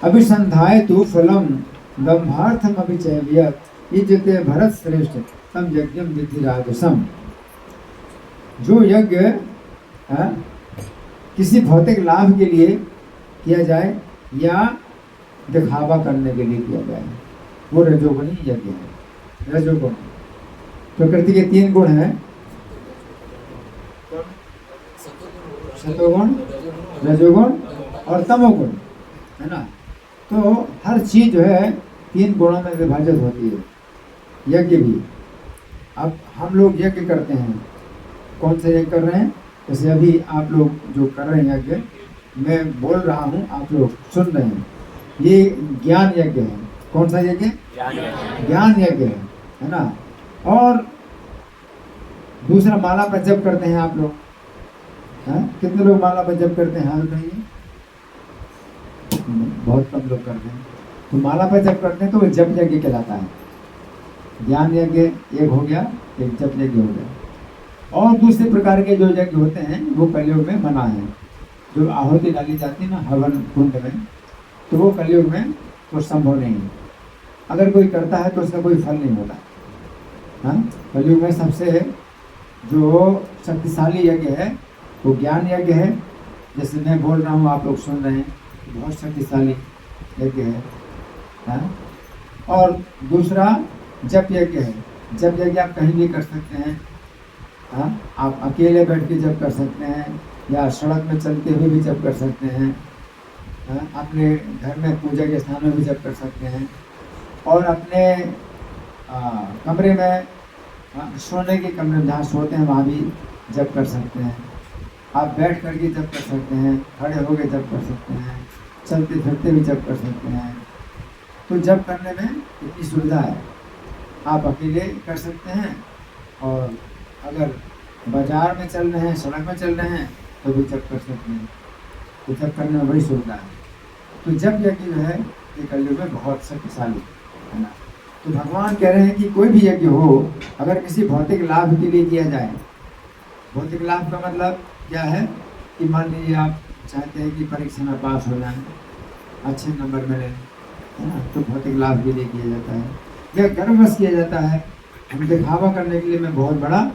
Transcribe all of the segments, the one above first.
अभिसंधाय तु फलम दम्भार्थम अभिचयव्यत इज्जते भरत श्रेष्ठ तम यज्ञम विधि राजसम। जो यज्ञ किसी भौतिक लाभ के लिए किया जाए या दिखावा करने के लिए किया जाए वो रजोगुणी यज्ञ है। रजोगुण प्रकृति के 3 गुण हैं, सतोगुण, रजोगुण और तमोगुण, है ना। तो हर चीज जो है 3 गुणों में विभाजित होती है, यज्ञ भी। अब हम लोग यज्ञ करते हैं, कौन सा यज्ञ कर रहे हैं? जैसे अभी आप लोग जो कर रहे हैं यज्ञ, मैं बोल रहा हूँ, आप लोग सुन रहे हैं, ये ज्ञान यज्ञ है। कौन सा यज्ञ? ज्ञान यज्ञ है ना। और दूसरा माला पर जप करते हैं आप लोग, कितने लोग माला पर जप करते हैं? हाथ उठाइए। बहुत कम लोग करते हैं। तो माला पर जप करते हैं तो वो जप यज्ञ कहलाता है। ज्ञान यज्ञ एक हो गया, एक जप यज्ञ हो गया। और दूसरे प्रकार के जो यज्ञ होते हैं वो कलयुग में मना है। जो आहुति डाली जाती है ना हवन कुंड में, तो वो कलयुग में तो संभव नहीं है। अगर कोई करता है तो उसका कोई फल नहीं होता। हाँ, कलयुग में सबसे जो शक्तिशाली यज्ञ है वो ज्ञान यज्ञ है। जैसे मैं बोल रहा हूँ, आप लोग सुन रहे हैं, बहुत शक्तिशाली यज्ञ है। हाँ? और दूसरा जप यज्ञ है। जप यज्ञ आप कहीं भी कर सकते हैं। हाँ? आप अकेले बैठ के जप कर सकते हैं या सड़क में चलते हुए भी जप कर सकते हैं। हाँ? अपने घर में पूजा के स्थान में भी जप कर सकते हैं। और अपने कमरे में, सोने के कमरे में जहाँ सोते हैं वहाँ भी जप कर सकते हैं। आप बैठ करके जप कर सकते हैं, खड़े होकर जप कर सकते हैं, चलते फिरते भी जप कर सकते हैं। तो जप करने में इतनी सुविधा है। आप अकेले कर सकते हैं और अगर बाजार में चल रहे हैं, सड़क में चल रहे हैं तो भी जप कर सकते हैं। तो जप करने में बड़ी सुविधा है। तो जप यज्ञ जो है ये कलयुग में बहुत शक्तिशाली है ना। तो भगवान कह रहे हैं कि कोई भी यज्ञ हो, अगर किसी भौतिक लाभ के लिए किया जाए, भौतिक लाभ का मतलब क्या है कि मान लीजिए आप चाहते हैं कि परीक्षा में पास हो जाए, अच्छे नंबर मिले, है ना, तो भौतिक लाभ के लिए किया जाता है या गर्ववश किया जाता है। हम दिखावा करने के लिए मैं बहुत बड़ा,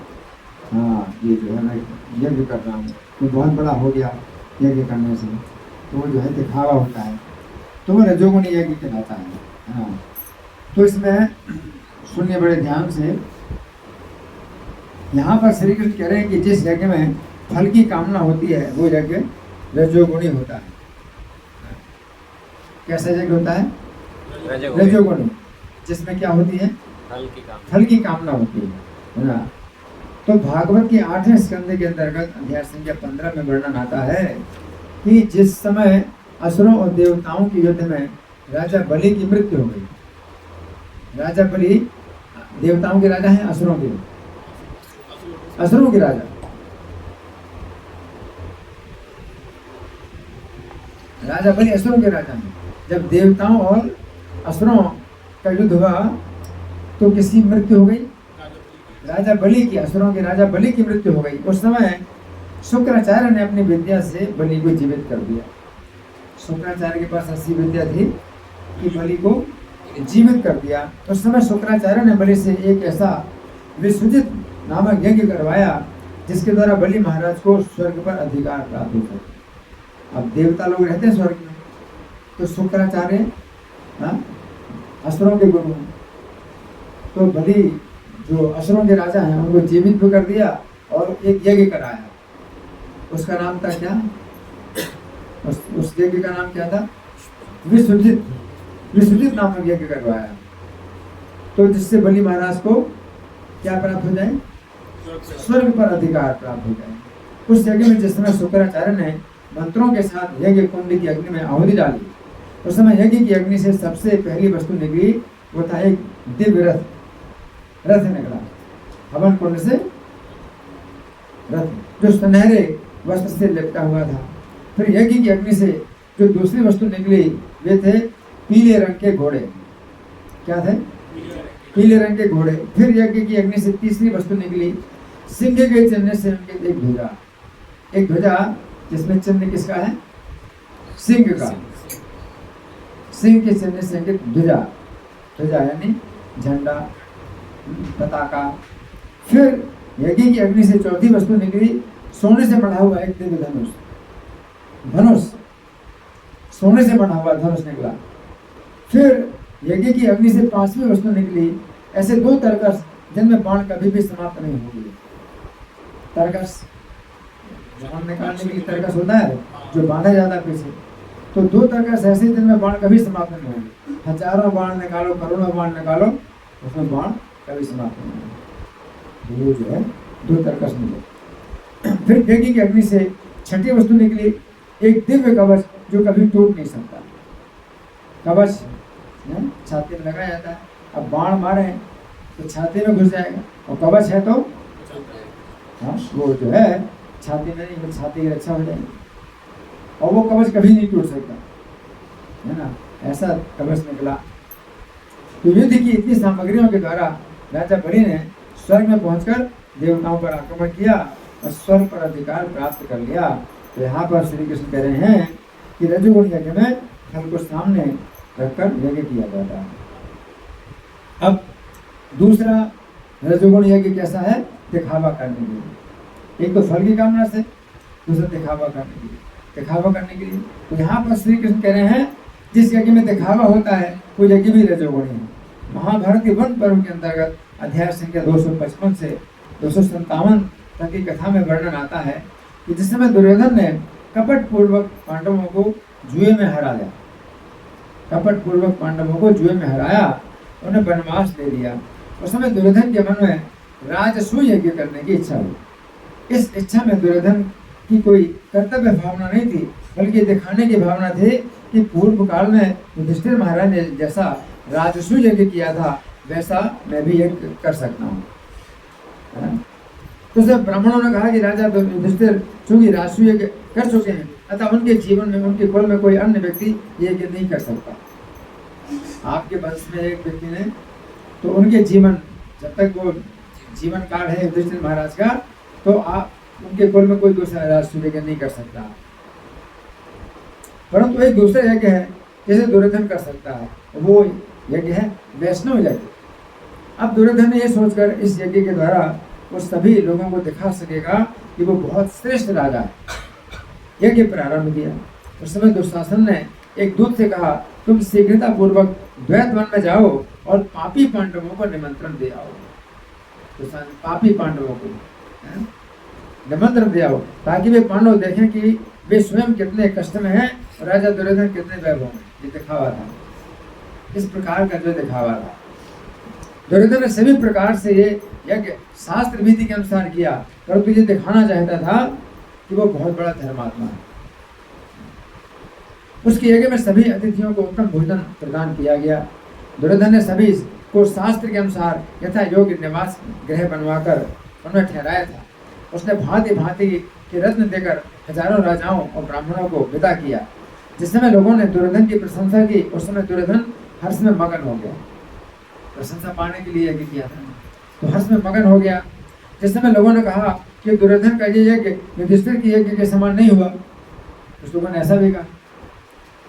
ये जो है मैं यज्ञ कर रहा हूँ, तो बहुत बड़ा हो गया यज्ञ करने से, तो वो जो है दिखावा होता है, तो वो रजोगुणी यज्ञ कहलाता है। हाँ, तो इसमें सुनिए बड़े ध्यान से। यहाँ पर श्री कृष्ण कह रहे हैं कि जिस यज्ञ में फल की कामना होती है वो यज्ञ रजोगुणी होता है। कैसा यज्ञ होता है? रजोगुणी, जिसमें क्या होती है? फल की कामना होती है ना। तो भागवत के 8वें स्कंद के अंतर्गत अध्याय संख्या 15 में वर्णन आता है कि जिस समय असुरों और देवताओं के युद्ध में राजा बलि की मृत्यु हो गई। राजा बलि देवताओं के राजा हैं, असुरों के राजा। राजा बलि असुरों के राजा हैं। जब देवताओं और असुरों का युद्ध हुआ तो किसकी मृत्यु हो गई? राजा बलि की, असुरों के राजा बलि की मृत्यु हो गई। उस समय शुक्राचार्य ने अपनी विद्या से बलि को जीवित कर दिया। शुक्राचार्य के पास ऐसी विद्या थी कि बलि को जीवित कर दिया। उस समय शुक्राचार्य ने बलि से एक ऐसा विसुजित नामक यज्ञ करवाया जिसके द्वारा बलि महाराज को स्वर्ग पर अधिकार प्राप्त हो सके। अब देवता लोग रहते हैं स्वर्ग में, तो शुक्राचार्य असुरों के गुरु, तो बलि जो असुरों के राजा हैं उनको जीवित भी कर दिया और एक यज्ञ कराया। उसका नाम था क्या? उस यज्ञ का नाम क्या था? विसुजित नामक यज्ञ करवाया। तो जिससे बलि महाराज को क्या प्राप्त हो जाए? स्वर्ग पर अधिकार प्राप्त हो जाए। उस यज्ञ में जिस समय शुक्राचार्य ने मंत्रों के साथ यज्ञ कुंड की अग्नि में आहुति डाली, उस समय यज्ञ की अग्नि से सबसे पहली वस्तु निकली, वो था एक दिव्य रथ निकला हवन कुंड से। रथ जो सुनहरे वस्त्र से लिपटा हुआ था। फिर यज्ञ की अग्नि से जो दूसरी वस्तु निकली वे थे पीले रंग के घोड़े। क्या थे? पीले रंग के घोड़े। फिर यज्ञ की अग्नि से तीसरी वस्तु निकली, सिंह के चिन्ह से उनके एक ध्वजा जिसमें चिन्ह किसका है? सिंह का। सिंह के चलने से अंकित ध्वजा, ध्वजा यानी झंडा, पताका। फिर यज्ञ की अग्नि से चौथी वस्तु निकली, सोने से बना हुआ एक दिव्य धनुष, धनुष सोने से बना हुआ धनुष निकला। फिर यज्ञ की अग्नि से पांचवी वस्तु निकली, ऐसे दो तरकस जिनमें बाण कभी भी समाप्त नहीं होगी। तरकस बाण निकालने के लिए तरकस होता है जो बांधा जाता है पीछे, तो दो तरकस ऐसे जिनमें बाण कभी समाप्त नहीं होंगे। हजारों बाण निकालो, करोड़ों बाण निकालो, उसमें बाण कभी समाप्त नहीं होंगे। वो जो है दो तरकस मिले। फिर यज्ञ की अग्नि से छठी वस्तु निकली, एक दिव्य कवच जो कभी टूट नहीं सकता। कवच छाती में लगाया जाता है, अब बाण मारे तो छाती में घुस जाएगा, और कवच है तो वो जो है छाती में नहीं, छाती की रक्षा हो जाएगी, और वो कवच कभी नहीं टूट सकता, है ना। ऐसा कवच निकला। तो युद्ध की इतनी सामग्रियों के द्वारा राजा बलि ने स्वर्ग में पहुंचकर देवताओं पर आक्रमण किया और स्वर्ग पर अधिकार प्राप्त कर लिया। तो यहाँ पर श्री कृष्ण कह रहे हैं कि रजोगुण यज्ञ में फल को सामने रखकर यज्ञ किया जाता है। अब दूसरा रजोगुण यज्ञ कैसा है? दिखावा करने के लिए। एक तो फल की कामना से, दूसरा दिखावा करने के लिए, दिखावा करने के लिए। तो यहाँ पर श्री कृष्ण कह रहे हैं जिस यज्ञ में दिखावा होता है वो यज्ञ भी रजोगुणी है। महाभारत के वन पर्व के अंतर्गत अध्याय संख्या 255 से 257 तक की कथा में वर्णन आता है कि जिस समय दुर्योधन ने कपट पूर्वक पांडवों को जुए में हरा दिया, कपट पूर्वक पांडवों को जुए में हराया, उन्हें वनवास ले लिया, उस समय दुर्योधन के मन में राजसूय यज्ञ करने की इच्छा हुई। इस इच्छा में दुर्योधन की कोई कर्तव्य भावना नहीं थी, बल्कि दिखाने की भावना थी कि पूर्व काल में युधिष्ठिर महाराज ने जैसा राजसूय यज्ञ किया था वैसा मैं भी यज्ञ कर सकता हूँ। तो सब ब्राह्मणों ने कहा कि राजा युधिष्ठिर चूंकि राजसूय यज्ञ कर चुके हैं, अतः उनके जीवन में, उनके कुल में कोई अन्य व्यक्ति यज्ञ नहीं कर सकता। आपके वंश में एक व्यक्ति ने, तो उनके जीवन, जब तक वो जीवन काल है युधिष्ठिर महाराज का, तो आप उनके कुल में कोई दूसरा राजसूय यज्ञ नहीं कर सकता। परंतु एक दूसरा यज्ञ है जिसे दुर्योधन कर सकता है, वो यज्ञ है वैष्णव यज्ञ। अब दुर्योधन ने यह सोचकर इस यज्ञ के द्वारा वो सभी लोगों को दिखा सकेगा कि वो बहुत श्रेष्ठ राजा है, यज्ञ प्रारंभ किया। उस समय दुशासन ने एक दूत से कहा, तुम शीघ्रता पूर्वक द्वैत वन में जाओ और पापी पांडवों को निमंत्रण दे आओ। दुशासन पापी पांडवों को निमंत्रण दे आओ, ताकि वे पांडव देखें कि वे स्वयं कितने कष्ट में हैं और राजा दुर्योधन कितने वैभव में। ये दिखावा था, इस प्रकार का जो दिखावा था। दुर्योधन ने सभी प्रकार से ये यज्ञ शास्त्र विधि के अनुसार किया, परंतु ये दिखाना चाहता था कि वो बहुत बड़ा धर्मात्मा है। उसके यज्ञ में सभी अतिथियों को उत्तम भोजन प्रदान किया गया। दुर्योधन ने सभी को शास्त्र के अनुसार यथा योग्य निवास गृह बनवाकर उन्हें ठहराया था। उसने भांति भांति के रत्न देकर हजारों राजाओं और ब्राह्मणों को विदा किया। जिस समय लोगों ने दुर्योधन की प्रशंसा की, उस समय दुर्योधन हर्ष में मगन हो गया। प्रशंसा पाने के लिए यज्ञ किया था, तो हर्ष में मगन हो गया। जिस समय लोगों ने कहा कि दुर्योधन का ये यज्ञ युधिष्ठिर के यज्ञ के समान नहीं हुआ, उस लोगों ने ऐसा भी कहा।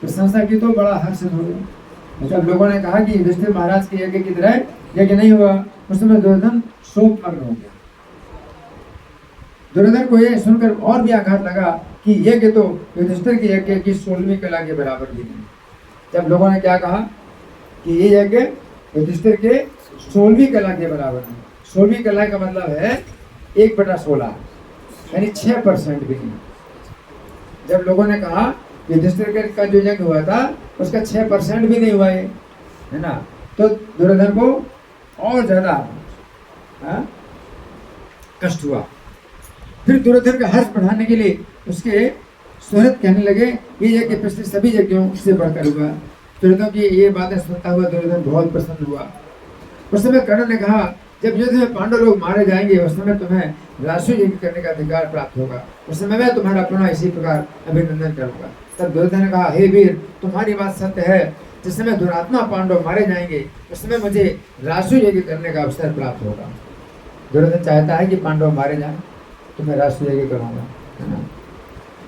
प्रशंसा की तो बड़ा हर्षित हो गया। जब लोगों ने कहा कि युधिष्ठिर महाराज के यज्ञ की तरह यज्ञ नहीं हुआ, उस समय दुर्योधन शोक मग्न हो गया। दुर्योधन को यह सुनकर और भी आघात लगा कि यज्ञ तो युधिष्ठिर के यज्ञ की 16वीं कला के बराबर भी नहीं। जब लोगों ने क्या कहा कि ये यज्ञ युधिष्ठिर के 16वीं कला के बराबर है। 16वीं कला का मतलब है 1/16, यानी 6% भी नहीं। जब लोगों ने कहा युधिष्ठिर का जो यज्ञ हुआ था उसका 6% भी नहीं हुआ है ना, तो दुर्योधन को और ज्यादा कष्ट हुआ। फिर दुर्योधन का हर्ष बढ़ाने के लिए उसके सुहृद कहने लगे ये यज्ञ पिछले सभी यज्ञों से बढ़कर हुआ। दुर्योधन की ये बातें सुनता हुआ दुर्योधन बहुत प्रसन्न हुआ। उस समय कर्ण ने कहा, जब युद्ध में पांडव लोग मारे जाएंगे उस समय तुम्हें राजसूय यज्ञ करने का अधिकार प्राप्त होगा। उस समय मैं तुम्हारा पुनः इसी प्रकार अभिनंदन करूंगा। तब दुर्योधन ने कहा, हे वीर, तुम्हारी बात सत्य है। जिस समय दुरात्मा पांडव मारे जाएंगे उस समय मुझे राजसूय यज्ञ करने का अवसर प्राप्त होगा। दुर्योधन चाहता है कि पांडव मारे जाए तो मैं राजसूय यज्ञ करूंगा, है ना।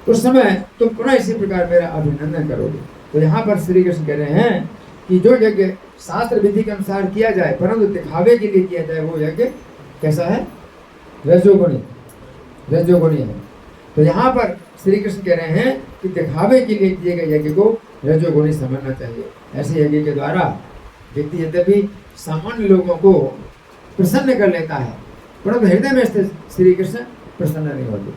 उस समय तुम पुनः इसी प्रकार मेरा अभिनंदन करोगे। तो यहाँ पर श्री कृष्ण कह रहे हैं कि जो यज्ञ शास्त्र विधि के अनुसार किया जाए परंतु दिखावे के लिए किया जाए वो यज्ञ कैसा है? रजोगुणी, रजोगुणी है। तो यहाँ पर श्री कृष्ण कह रहे हैं कि दिखावे के लिए किए गए यज्ञ को रजोगुणी समझना चाहिए। ऐसे यज्ञ के द्वारा व्यक्ति यद्यपि सामान्य लोगों को प्रसन्न कर लेता है परंतु हृदय में स्थित श्री कृष्ण प्रसन्न नहीं होते।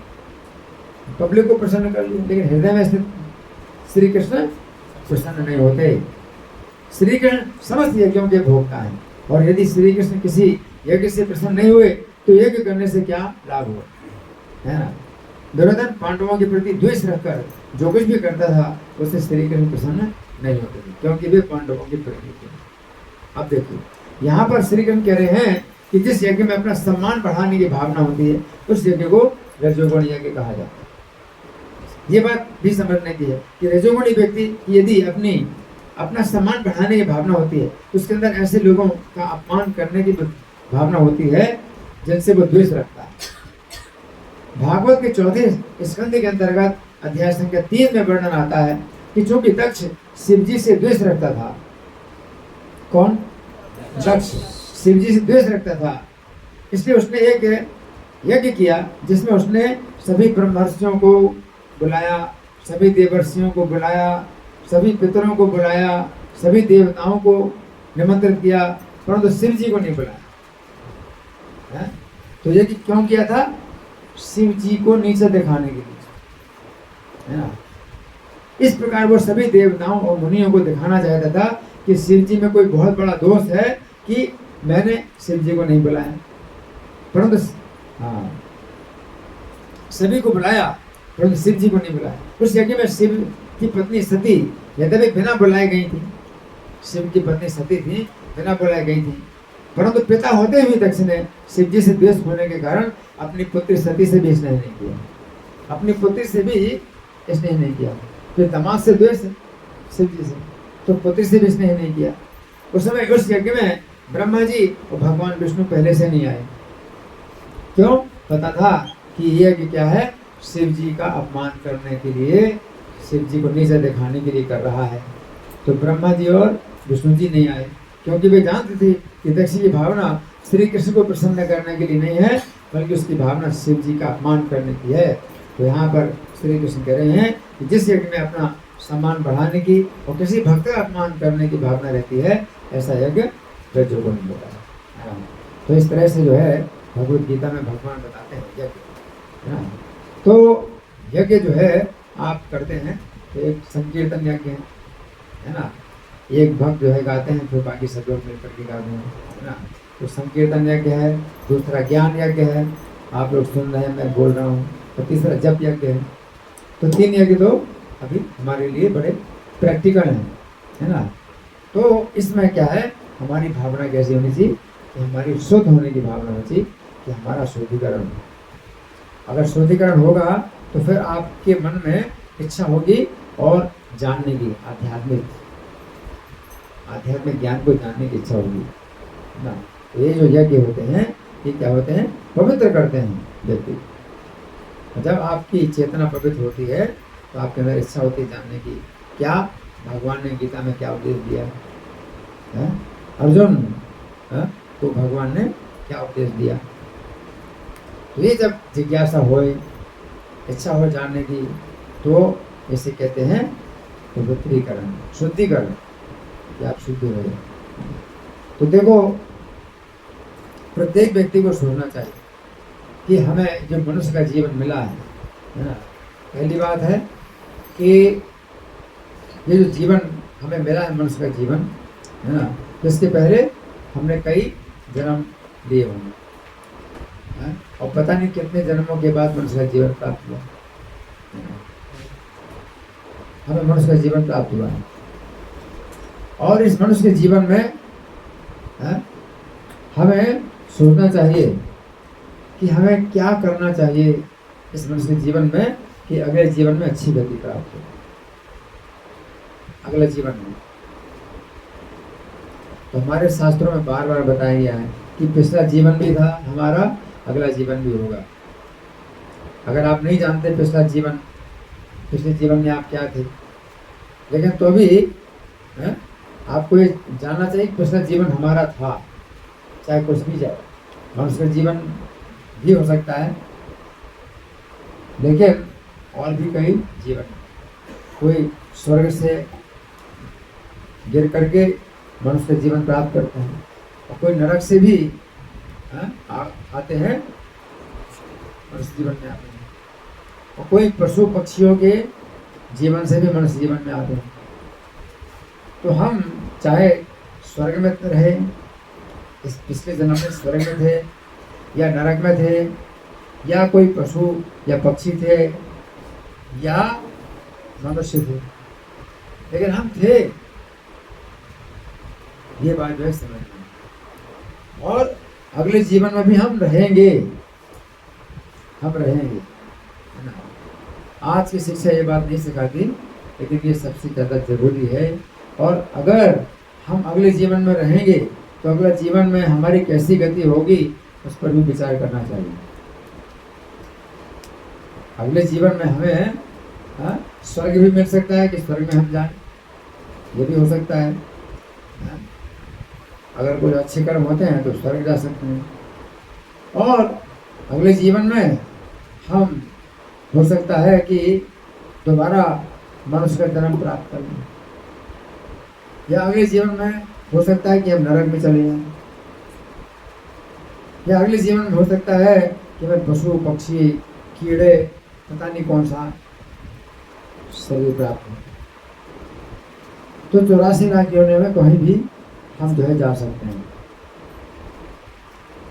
पब्लिक को प्रसन्न कर लिया लेकिन हृदय में स्थित श्री कृष्ण प्रसन्न नहीं होते। श्री कृष्ण समस्त यज्ञों के भोक्ता हैं और यदि श्री कृष्ण किसी यज्ञ से प्रसन्न नहीं हुए तो यज्ञ करने से क्या लाभ हुआ, है ना? दुर्योधन पांडवों के प्रति द्वेष रखकर जो कुछ भी करता था उससे श्री कृष्ण प्रसन्न नहीं होते थे क्योंकि वे पांडवों के प्रति थे। अब देखिए यहाँ पर श्री कृष्ण कह रहे हैं कि जिस यज्ञ में अपना सम्मान बढ़ाने की भावना होती है उस यज्ञ को रजोगुणी यज्ञ कहा जाता है। ये बात भी समझने की है कि रजोगुणी व्यक्ति यदि अपना सम्मान बढ़ाने की भावना होती है तो उसके अंदर ऐसे लोगों का अपमान करने की भावना होती है जिनसे वो द्वेष रखता है। भागवत के 4 स्कंद के अंतर्गत अध्याय संख्या 3 में वर्णन आता है कि चूंकि दक्ष शिव जी से द्वेष रखता था। कौन? दक्ष शिव जी से द्वेष रखता था, इसलिए उसने एक यज्ञ किया जिसमें उसने सभी ब्रह्मर्षियों को बुलाया, सभी देवर्षियों को बुलाया, सभी पितरों को बुलाया, सभी देवताओं को निमंत्रित किया परंतु शिव जी को नहीं बुलाया। तो यज्ञ क्यों किया था? शिव जी को नीचे दिखाने के लिए, है ना? इस प्रकार वो सभी देवताओं और मुनियों को दिखाना चाहता था कि शिव जी में कोई बहुत बड़ा दोष है कि मैंने शिव जी को नहीं बुलाया। परंतु सभी को बुलाया परंतु शिव जी को नहीं बुलाया। उस यज्ञ में शिव की पत्नी सती यद्यपि बिना बुलाए गई थी, शिव की पत्नी सती थी, बिना बुलाए गई थी, परंतु पिता होते हुए दक्ष ने शिव जी से द्वेष होने के कारण अपनी पुत्री सती से भी स्नेह नहीं किया, अपनी पुत्री से भी स्नेह नहीं किया। फिर दामाद से द्वेष शिव जी से, तो पुत्री से भी स्नेह नहीं किया। उस समय उस यज्ञ में ब्रह्मा जी और भगवान विष्णु पहले से नहीं आए। क्यों? पता था कि ये यज्ञ क्या है? शिव जी का अपमान करने के लिए, शिव जी को नीचे दिखाने के लिए कर रहा है। तो ब्रह्मा जी और विष्णु जी नहीं आए क्योंकि वे जानते थे कि दक्ष की भावना श्री कृष्ण को प्रसन्न करने के लिए नहीं है बल्कि उसकी भावना शिव जी का अपमान करने की है। तो यहाँ पर श्री कृष्ण कह रहे हैं कि जिस यज्ञ में अपना सम्मान बढ़ाने की और किसी भक्त का अपमान करने की भावना रहती है ऐसा यज्ञ रजोगुणी होता है। तो इस तरह से जो है भगवद गीता में भगवान बताते हैं यज्ञ, है ना? तो यज्ञ जो है आप करते हैं तो एक संकीर्तन यज्ञ है ना? एक भक्त जो है गाते हैं फिर बाकी सब लोग मिलकर के गाते हैं, है ना? तो संकीर्तन यज्ञ है, दूसरा ज्ञान यज्ञ है, आप लोग सुन रहे हैं, मैं बोल रहा हूँ, और तीसरा जप यज्ञ है। तो 3 यज्ञ तो अभी हमारे लिए बड़े प्रैक्टिकल हैं, है ना? तो इसमें क्या है, हमारी भावना कैसी होनी चाहिए कि हमारी शुद्ध होने की भावना होनी चाहिए कि हमारा शुद्धिकरण हो। अगर शुद्धिकरण होगा तो फिर आपके मन में इच्छा होगी और जानने की, आध्यात्मिक ज्ञान को जानने की इच्छा होगी ना। तो ये जो यज्ञ होते हैं ये क्या होते हैं? पवित्र करते हैं व्यक्ति। जब आपकी चेतना पवित्र होती है तो आपके अंदर इच्छा होती है जानने की, क्या भगवान ने गीता में क्या उपदेश दिया है? अर्जुन तो भगवान ने क्या उपदेश दिया? तो ये जब जिज्ञासा होए, इच्छा हो जानने की, तो इसे कहते हैं पवित्रीकरण, शुद्धिकरण, कि आप शुद्ध हो। तो देखो प्रत्येक व्यक्ति को सोचना चाहिए कि हमें जो मनुष्य का जीवन मिला है ना, पहली बात है कि ये जो जीवन हमें मिला है मनुष्य का जीवन, है ना, इसके पहले हमने कई जन्म लिए होंगे और पता नहीं कितने जन्मों के बाद मनुष्य का जीवन प्राप्त हुआ, हमें मनुष्य का जीवन प्राप्त हुआ है। और इस मनुष्य के जीवन में हमें सोचना चाहिए कि हमें क्या करना चाहिए इस मनुष्य के जीवन में कि अगले जीवन में अच्छी गति प्राप्त हो। अगले जीवन में तो हमारे शास्त्रों में बार बार बताया गया है कि पिछला जीवन भी था हमारा, अगला जीवन भी होगा। अगर आप नहीं जानते पिछले जीवन में आप क्या थे, लेकिन तो भी है, आपको ये जानना चाहिए कि पिछला जीवन हमारा था, चाहे कुछ भी जाए। मनुष्य का जीवन भी हो सकता है, लेकिन और भी कई जीवन, कोई स्वर्ग से गिर करके मनुष्य का जीवन प्राप्त करते हैं, और कोई नरक से भी आते हैं, मनुष्य जीवन में आते हैं, और कोई पशु पक्षियों के जीवन से भी मनुष्य जीवन में आते हैं। तो हम चाहे स्वर्ग में रहे, इस पिछले जन्म में स्वर्ग में थे, या नरक में थे, या कोई पशु या पक्षी थे, या मनुष्य थे, लेकिन हम थे, ये बात जो है समझना। और अगले जीवन में भी हम रहेंगे, हम रहेंगे। आज की शिक्षा ये बात नहीं सिखाती, लेकिन ये सबसे ज़्यादा जरूरी है। और अगर हम अगले जीवन में रहेंगे तो अगले जीवन में हमारी कैसी गति होगी, उस पर भी विचार करना चाहिए। अगले जीवन में हमें स्वर्ग भी मिल सकता है कि स्वर्ग में हम जाएं, ये भी हो सकता है। अगर कोई अच्छे कर्म होते हैं तो स्वर्ग जा सकते हैं, और अगले जीवन में हम हो सकता है कि दोबारा मनुष्य का जन्म प्राप्त कर लें, या अगले जीवन में हो सकता है कि हम नरक में चले जाएं, या अगले जीवन में हो सकता है कि हमें पशु पक्षी कीड़े पता नहीं कौन सा शरीर प्राप्त हो। तो 84 लाख योनियों में कहीं भी हम जो है जा सकते हैं।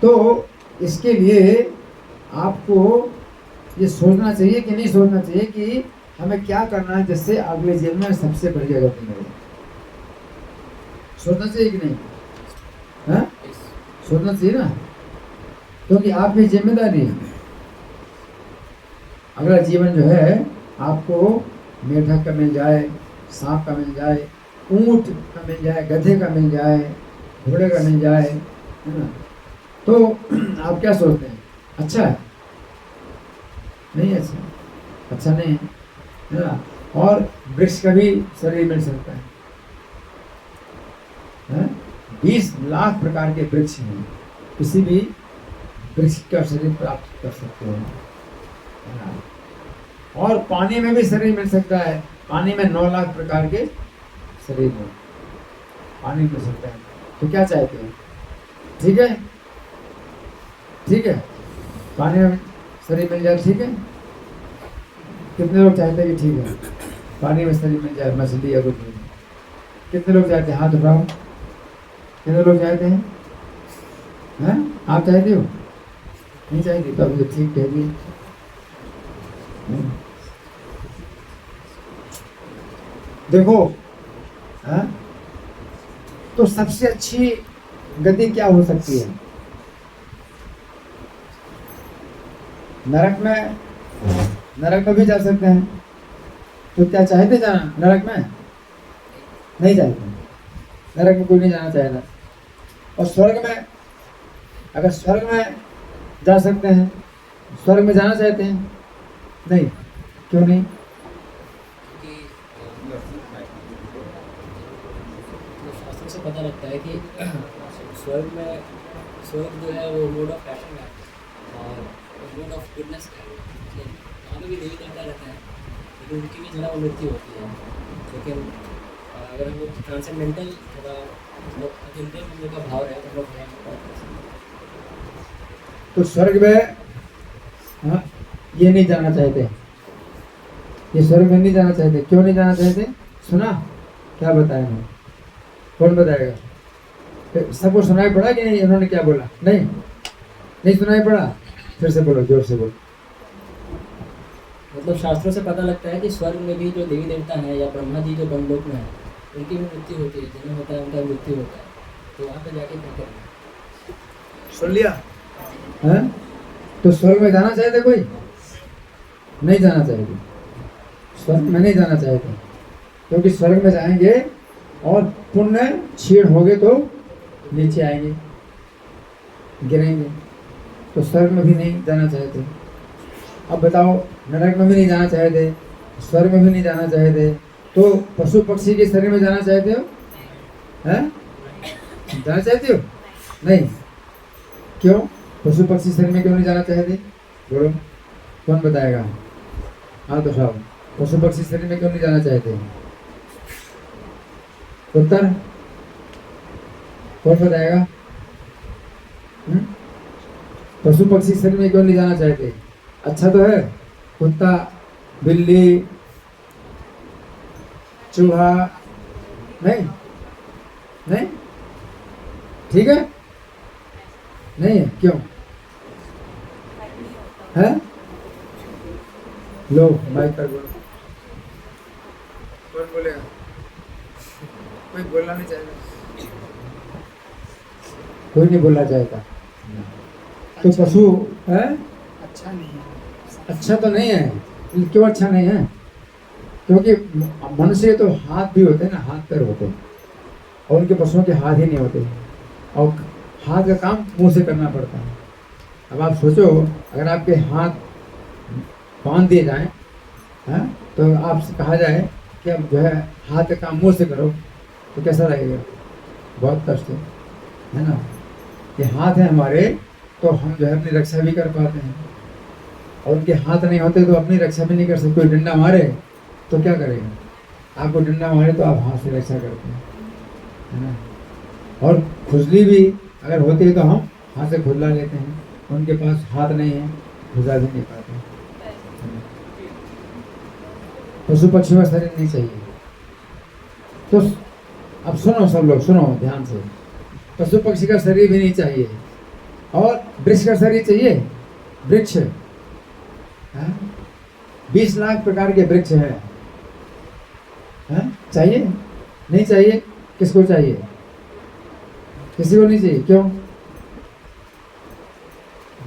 तो इसके लिए आपको ये सोचना चाहिए कि नहीं सोचना चाहिए कि हमें क्या करना है जिससे अगले जीवन में सबसे बढ़िया गति मिले। सोचना चाहिए कि नहीं? हाँ, सोचना चाहिए ना, क्योंकि आपकी जिम्मेदारी है। अगला जीवन जो है आपको मेढक का मिल जाए, सांप का मिल जाए, ऊंट का मिल जाए, गधे का मिल जाए, घोड़े का मिल जाए, है ना, तो आप क्या सोचते हैं? अच्छा है? नहीं अच्छा, अच्छा नहीं है ना। और वृक्ष का भी शरीर मिल सकता है, 20 लाख प्रकार के वृक्ष हैं, किसी भी वृक्ष का शरीर प्राप्त कर सकते हैं। और पानी में भी शरीर मिल सकता है, पानी में 9 लाख प्रकार के शरीर में पानी मिल सकता है। तो क्या चाहते हैं? ठीक है, ठीक है, पानी में शरीर मिल जाए, ठीक है। कितने लोग चाहते हैं कि ठीक है पानी में शरीर मिल जाए, मछली या कुछ भी? कितने लोग चाहते हैं? हाथ उठाओ। कितने लोग चाहते हैं? आप चाहते हो? नहीं चाहते तो अभी ठीक कह दिए। देखो, तो सबसे अच्छी गति क्या हो सकती है? नरक में भी जा सकते हैं। तो क्या चाहते जाना नरक में? नहीं चाहते, नरक में कोई नहीं जाना चाहेगा। और स्वर्ग में, अगर स्वर्ग में जा सकते हैं, स्वर्ग में जाना चाहते हैं? नहीं, क्यों नहीं? शास्त्रों से पता लगता है कि स्वर्ग जो है वो मोड ऑफ पैशन है और मोड ऑफ गुडनेस है। वहाँ पे भी देवी देवता रहता है, लेकिन उनकी भी जरा मृत्यु होती है। लेकिन अगर हम लोग ट्रांसेंडेंटल थोड़ा अचिंत्य होने का भाव है तो लोग तो स्वर्ग में ये नहीं जाना चाहते, ये स्वर्ग में नहीं जाना चाहते। क्यों नहीं जाना चाहते? सुना क्या बताया मैं? कौन बताएगा? सबको सुनाई पड़ा कि नहीं? इन्होंने क्या बोला? नहीं सुनाई पड़ा? फिर से बोलो, जोर से बोलो। मतलब शास्त्रों से पता लगता है कि स्वर्ग में भी जो देवी देवता हैं या ब्रह्मा जी जो ब्रह्मलोक में है, उनकी भी मृत्यु होती है, जन्म होता है उनका मृत्यु होता है। तो वहाँ पर जाके क्या करना? सुन लिया? तो स्वर्ग में जाना चाहते कोई? नहीं जाना चाहते, स्वर्ग में नहीं जाना चाहते, क्योंकि स्वर्ग में जाएंगे और पुण्य क्षीण होगे तो नीचे आएंगे, गिरेंगे। तो स्वर्ग में भी नहीं जाना चाहते। अब बताओ, नरक में भी नहीं जाना चाहते, स्वर्ग में भी नहीं जाना चाहते, तो पशु पक्षी के शरीर में जाना चाहते हो? हैं? जाना चाहते हो? नहीं। क्यों? पशु पक्षी शरीर में क्यों नहीं जाना चाहते? बोलो, कौन बताएगा? हाँ तो साहब, पशु पक्षी शरीर में क्यों नहीं जाना चाहते? उत्तर कौन बताएगा? पशु पक्षी शरीर में क्यों नहीं जाना चाहते? अच्छा तो है, कुत्ता, बिल्ली, चूहा, नहीं नहीं ठीक है, नहीं है, क्यों है? लो माइक पर बोलो, कौन बोलेगा? कोई बोलना नहीं चाहेगा, कोई नहीं बोलना चाहेगा। तो पशु है अच्छा नहीं है। अच्छा तो नहीं है। क्यों अच्छा नहीं है? क्योंकि मनुष्य तो हाथ भी होते हैं ना, हाथ पैर होते हैं, और उनके पशुओं के हाथ ही नहीं होते, और हाथ का काम मुंह से करना पड़ता है। अब आप सोचो, अगर आपके हाथ बांध दिए जाएं, हैं, तो आपसे कहा जाए कि अब जो है हाथ का काम मुंह से करो, तो कैसा लगेगा? बहुत कष्ट है ना। ये हाथ है हमारे, तो हम जो है अपनी रक्षा भी कर पाते हैं, और उनके हाथ नहीं होते तो अपनी रक्षा भी नहीं कर सकते। कोई डंडा मारे तो क्या करेगा? आपको डंडा मारे तो आप हाथ से रक्षा करते हैं, है ना। और खुजली भी अगर होती है तो हम हाथ से खुजला लेते हैं, उनके पास हाथ नहीं है, खुजला भी नहीं पाते। पशु पक्षियों का शरीर नहीं चाहिए। तो अब सुनो, सब लोग सुनो ध्यान से, पशु पक्षी का शरीर भी नहीं चाहिए, और वृक्ष का शरीर चाहिए। वृक्ष 20 लाख प्रकार के वृक्ष हैं, चाहिए? नहीं चाहिए? किसको चाहिए? किसी को नहीं चाहिए। क्यों?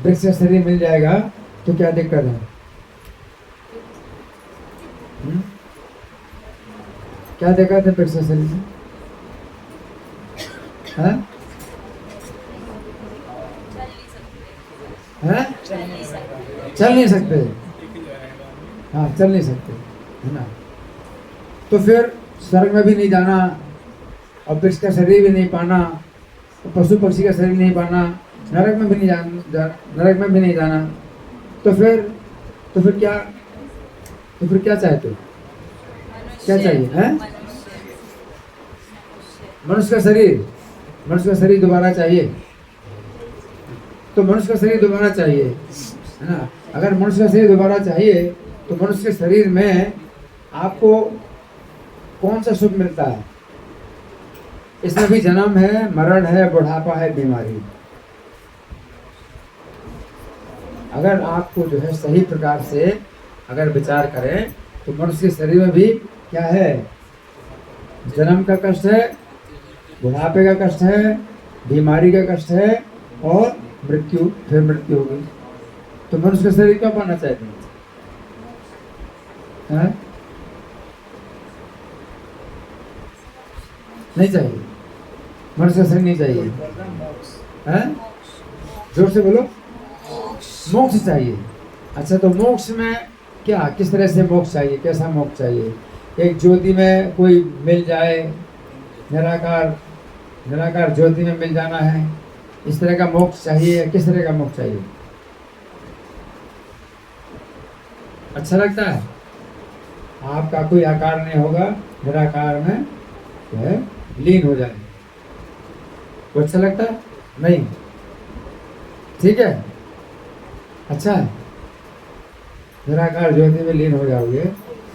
वृक्ष का शरीर मिल जाएगा तो क्या दिक्कत है? क्या दिक्कत है वृक्ष का शरीर से? चल नहीं सकते। हाँ, चल नहीं सकते, है ना। तो फिर स्वर्ग में भी नहीं जाना, और वृक्ष का शरीर भी नहीं पाना, तो पशु पक्षी का शरीर नहीं पाना, नरक में भी नहीं नरक में भी नहीं जाना, तो फिर क्या चाहते हो? क्या चाहिए? हैं? मनुष्य का शरीर दोबारा चाहिए। तो मनुष्य का शरीर दोबारा चाहिए, है ना। अगर मनुष्य का शरीर दोबारा चाहिए तो मनुष्य के शरीर में आपको कौन सा सुख मिलता है? इसमें भी जन्म है, मरण है, बुढ़ापा है, बीमारी। अगर आपको जो है सही प्रकार से अगर विचार करें तो मनुष्य के शरीर में भी क्या है? जन्म का कष्ट है, बुढ़ापे का कष्ट है, बीमारी का कष्ट है, और फिर मृत्यु होगी। तो मनुष्य का शरीर क्यों पाना चाहते हैं? नहीं चाहिए, मनुष्य का शरीर नहीं चाहिए। जोर से बोलो, मोक्ष चाहिए। अच्छा, तो मोक्ष में क्या, किस तरह से मोक्ष चाहिए? कैसा मोक्ष चाहिए? एक ज्योति में कोई मिल जाए, निराकार ज्योति में मिल जाना है, इस तरह का मोक्ष चाहिए? किस तरह का मोक्ष चाहिए? अच्छा लगता है? आपका कोई आकार नहीं होगा, निराकार में जो है लीन हो जाए, वो अच्छा लगता है? नहीं, ठीक है, अच्छा है। निराकार ज्योति में लीन हो जाओगे,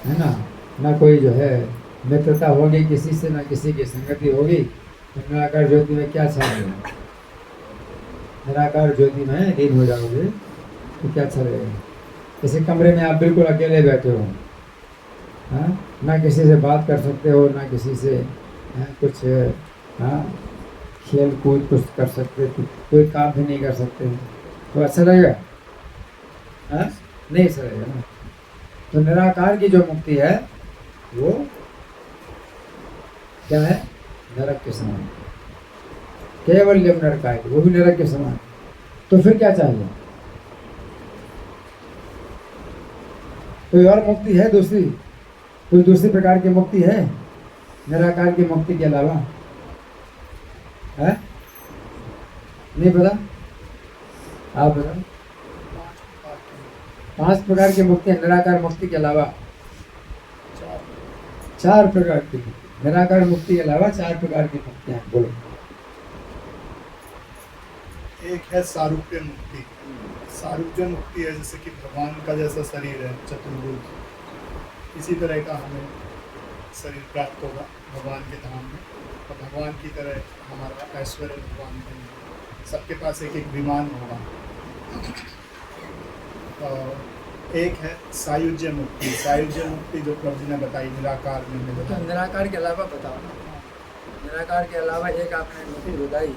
है ना। ना कोई जो है मित्रता होगी किसी से, ना किसी की संगति होगी, तो निराकार ज्योति में क्या चाहिए? निराकार ज्योति में लीन हो जाओगे तो क्या अच्छा लगेगा? किसी कमरे में आप बिल्कुल अकेले बैठे हो, ना किसी से बात कर सकते हो, ना किसी से कुछ खेल कूद कुछ कर सकते, कोई काम भी नहीं कर सकते, तो अच्छा लगेगा? नहीं अच्छा लगेगा ना। तो निराकार की जो मुक्ति है वो क्या है? नरक के समान, केवल जब नरक आए वो भी नरक के समान। तो फिर क्या चाहिए? कोई और मुक्ति है दूसरी? कोई दूसरी प्रकार की मुक्ति है निराकार की मुक्ति के अलावा? है नहीं पता? आप बताओ। 5 प्रकार की मुक्ति है निराकार मुक्ति के अलावा। 4 प्रकार की निराकार मुक्ति के अलावा 4 प्रकार की मुक्तियां हैं। बोलो। एक है सारूप्य मुक्ति। सारूप्य मुक्ति है जैसे कि भगवान का जैसा शरीर है चतुर्भुज, इसी तरह का हमें शरीर प्राप्त होगा भगवान के धाम में, और भगवान की तरह हमारा ऐश्वर्य भगवान के लिए। सबके पास एक एक विमान होगा। और एक है सायुज्य मुक्ति। सायुज्य मुक्ति जो प्रभु जी ने बताई निराकार में तो बताई। निराकार के अलावा बताओ ना। निराकार के अलावा एक आपने मुक्ति बताई।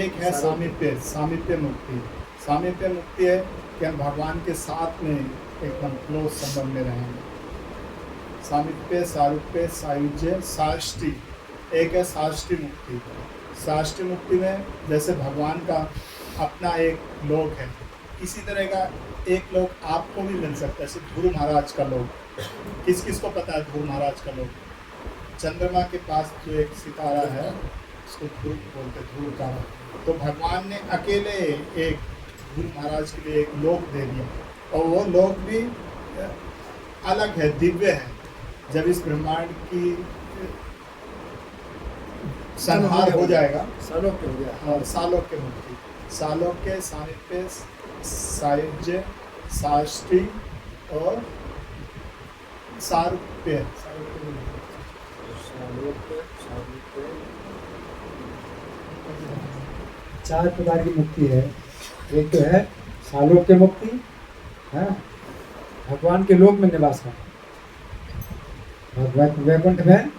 एक है सामीप्य। सामीप्य मुक्ति। सामीप्य मुक्ति है कि हम भगवान के साथ में एकदम क्लोज संबंध में रहेंगे। सामीप्य, सारूप्य, सायुज्य, साष्टी। एक है साष्टी मुक्ति। साष्टी मुक्ति में जैसे भगवान का अपना एक लोक है, इसी तरह का एक लोक आपको भी मिल सकता है। जैसे ध्रुव महाराज का लोक, किस किस को पता है ध्रुव महाराज का लोक? चंद्रमा के पास जो एक सितारा है उसको ध्रुव बोलते, ध्रुव तारा। तो भगवान ने अकेले एक ध्रुव महाराज के लिए एक लोक दे दिया, और वो लोक भी अलग है, दिव्य है। जब इस ब्रह्मांड की संहार हो जाएगा, सालोक्य हो गया। और सालोक्य मुक्ति, सालोक्य, सामीप्य, सायुज्य, साष्टी और सारूप्य। चार प्रकार की मुक्ति है। एक तो है सालोक्य मुक्ति, है भगवान के लोक में निवास करना, वैकुंठ में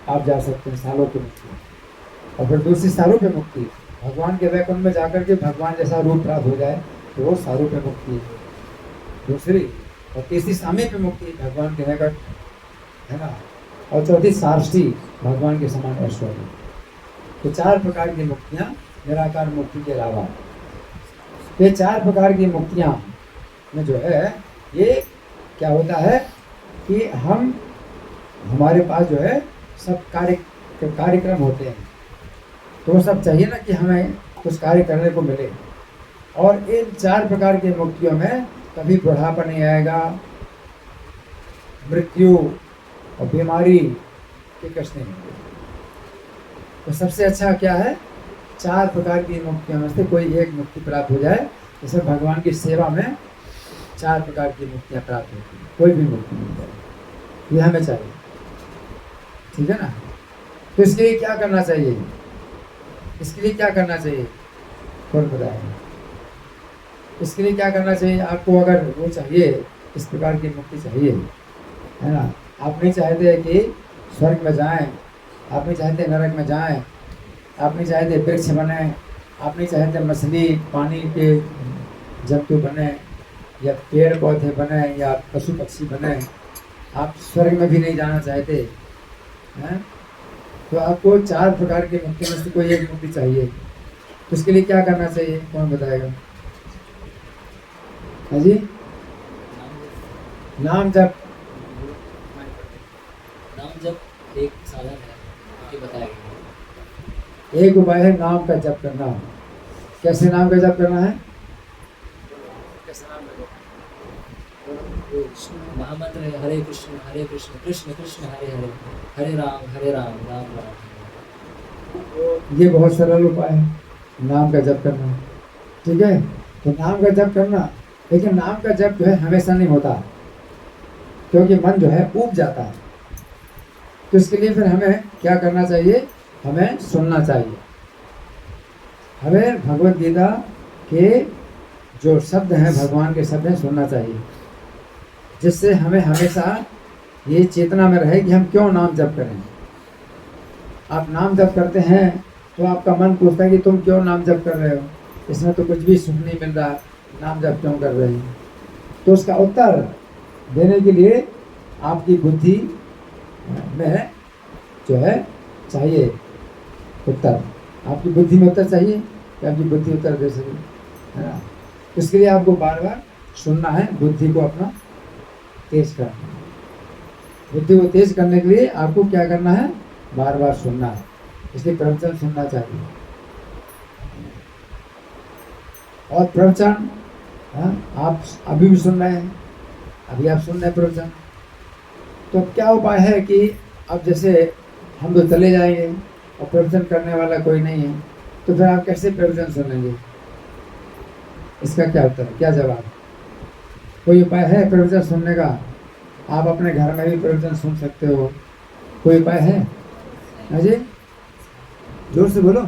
आप जा सकते हैं, सालोक्य मुक्ति। और फिर दूसरी सारूप्य मुक्ति, भगवान के वैकुंठ में जाकर के भगवान जैसा रूप प्राप्त हो जाए तो वो सारूप्य मुक्ति है दूसरी। और तीसरी सामीप्य मुक्ति, भगवान के निकट, है ना। और चौथी साष्टी, भगवान के समान ऐश्वर्य। तो 4 प्रकार की मुक्तियाँ निराकार मुक्ति के अलावा। ये 4 प्रकार की मुक्तियाँ में जो है ये क्या होता है कि हमारे पास जो है सब कार्यक्रम होते हैं, तो वो सब चाहिए ना कि हमें कुछ कार्य करने को मिले। और इन 4 प्रकार की मुक्तियों में कभी बुढ़ापा नहीं आएगा, मृत्यु और बीमारी के कष्ट नहीं होंगे। तो सबसे अच्छा क्या है, 4 प्रकार की मुक्तियों में से कोई एक मुक्ति प्राप्त हो जाए। जैसे भगवान की सेवा में 4 प्रकार की मुक्तियाँ प्राप्त होती हैं, कोई भी मुक्ति मिल जाए, ये हमें चाहिए, ठीक है ना। तो इसके लिए क्या करना चाहिए? इसके लिए क्या करना चाहिए कौन बताएगा? इसके लिए क्या करना चाहिए आपको? अगर वो चाहिए, इस प्रकार की मुक्ति चाहिए, है ना। आप नहीं चाहते कि स्वर्ग में जाएं, आप नहीं चाहते नरक में जाएं, आप नहीं चाहते वृक्ष बने, आप नहीं चाहते मछली पानी के जंतु बने, या पेड़ पौधे बने, या पशु पक्षी बने, आप स्वर्ग में भी नहीं जाना चाहते हैं, तो आपको 4 प्रकार की मुक्ति में से कोई एक मुक्ति चाहिए। तो उसके लिए क्या करना चाहिए कौन बताएगा? हाँ जी, नाम जप। नाम जप एक साधन है, ये बताया गया। एक उपाय है नाम का जप करना। कैसे नाम का जप करना है? कैसे नाम का जप? महामंत्र है हरे कृष्ण कृष्ण कृष्ण हरे हरे, हरे राम राम राम। ये बहुत सरल उपाय है नाम का जप करना, ठीक है। तो नाम का जप करना, लेकिन नाम का जप जो है हमेशा नहीं होता, क्योंकि मन जो है ऊब जाता है। तो इसके लिए फिर हमें क्या करना चाहिए? हमें सुनना चाहिए। हमें भगवत गीता के जो शब्द हैं, भगवान के शब्द हैं, सुनना चाहिए, जिससे हमें हमेशा ये चेतना में रहे कि हम क्यों नाम जप करें। आप नाम जप करते हैं तो आपका मन पूछता है कि तुम क्यों नाम जप कर रहे हो, इसमें तो कुछ भी सुख नहीं मिल रहा, नाम जप क्यों कर रहे हैं? तो उसका उत्तर देने के लिए आपकी बुद्धि में जो है चाहिए उत्तर, आपकी बुद्धि में उत्तर चाहिए कि आपकी बुद्धि उत्तर दे सके, है ना। इसके लिए आपको बार बार सुनना है, बुद्धि को अपना तेज करना है। बुद्धि को तेज करने के लिए आपको क्या करना है, बार बार सुनना है, इसलिए प्रवचन सुनना चाहिए। और प्रवचन आप अभी भी सुन रहे हैं, अभी आप सुन रहे हैं प्रवचन, तो क्या उपाय है कि अब जैसे हम तो चले जाएंगे और प्रवचन करने वाला कोई नहीं है, तो फिर आप कैसे प्रवचन सुनेंगे? इसका क्या उत्तर है, क्या जवाब? कोई उपाय है प्रवचन सुनने का? आप अपने घर में भी प्रवचन सुन सकते हो, कोई उपाय है? अजय जोर से बोलो।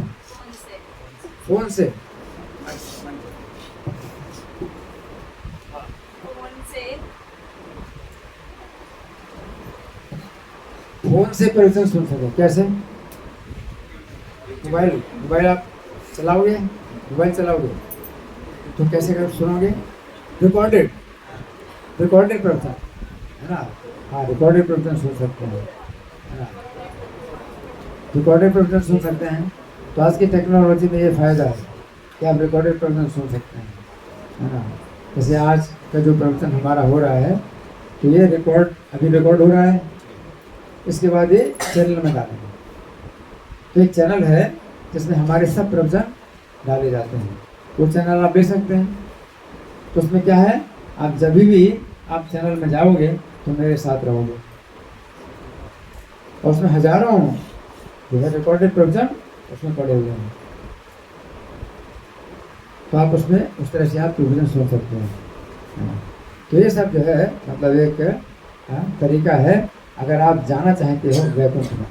फोन से? फोन से प्रवचन सुन सको, कैसे? मोबाइल आप चलाओगे, मोबाइल चलाओगे तो कैसे कर सुनोगे? रिकॉर्डेड प्रवचन है ना, हाँ रिकॉर्डेड प्रवचन सुन सकते हैं, है ना, रिकॉर्डेड प्रवचन सुन सकते हैं। तो आज की टेक्नोलॉजी में ये फ़ायदा है कि आप रिकॉर्डेड प्रवचन सुन सकते हैं, है ना। जैसे आज का जो प्रवचन हमारा हो रहा है, तो ये अभी रिकॉर्ड हो रहा है, इसके बाद ये चैनल में डालेंगे। तो एक चैनल है जिसमें हमारे सब प्रवचन डाले जाते हैं, वो चैनल आप ले सकते हैं। तो उसमें क्या है, आप जब भी आप चैनल में जाओगे तो मेरे साथ रहोगे, और उसमें हजारों जो है रिकॉर्डेड प्रवचन उसमें पड़े हुए हैं, तो आप उसमें उस तरह से आप प्रवचन सुन सकते हैं। तो ये सब जो है मतलब एक तरीका है अगर आप जाना चाहते हो वैकुंठ में।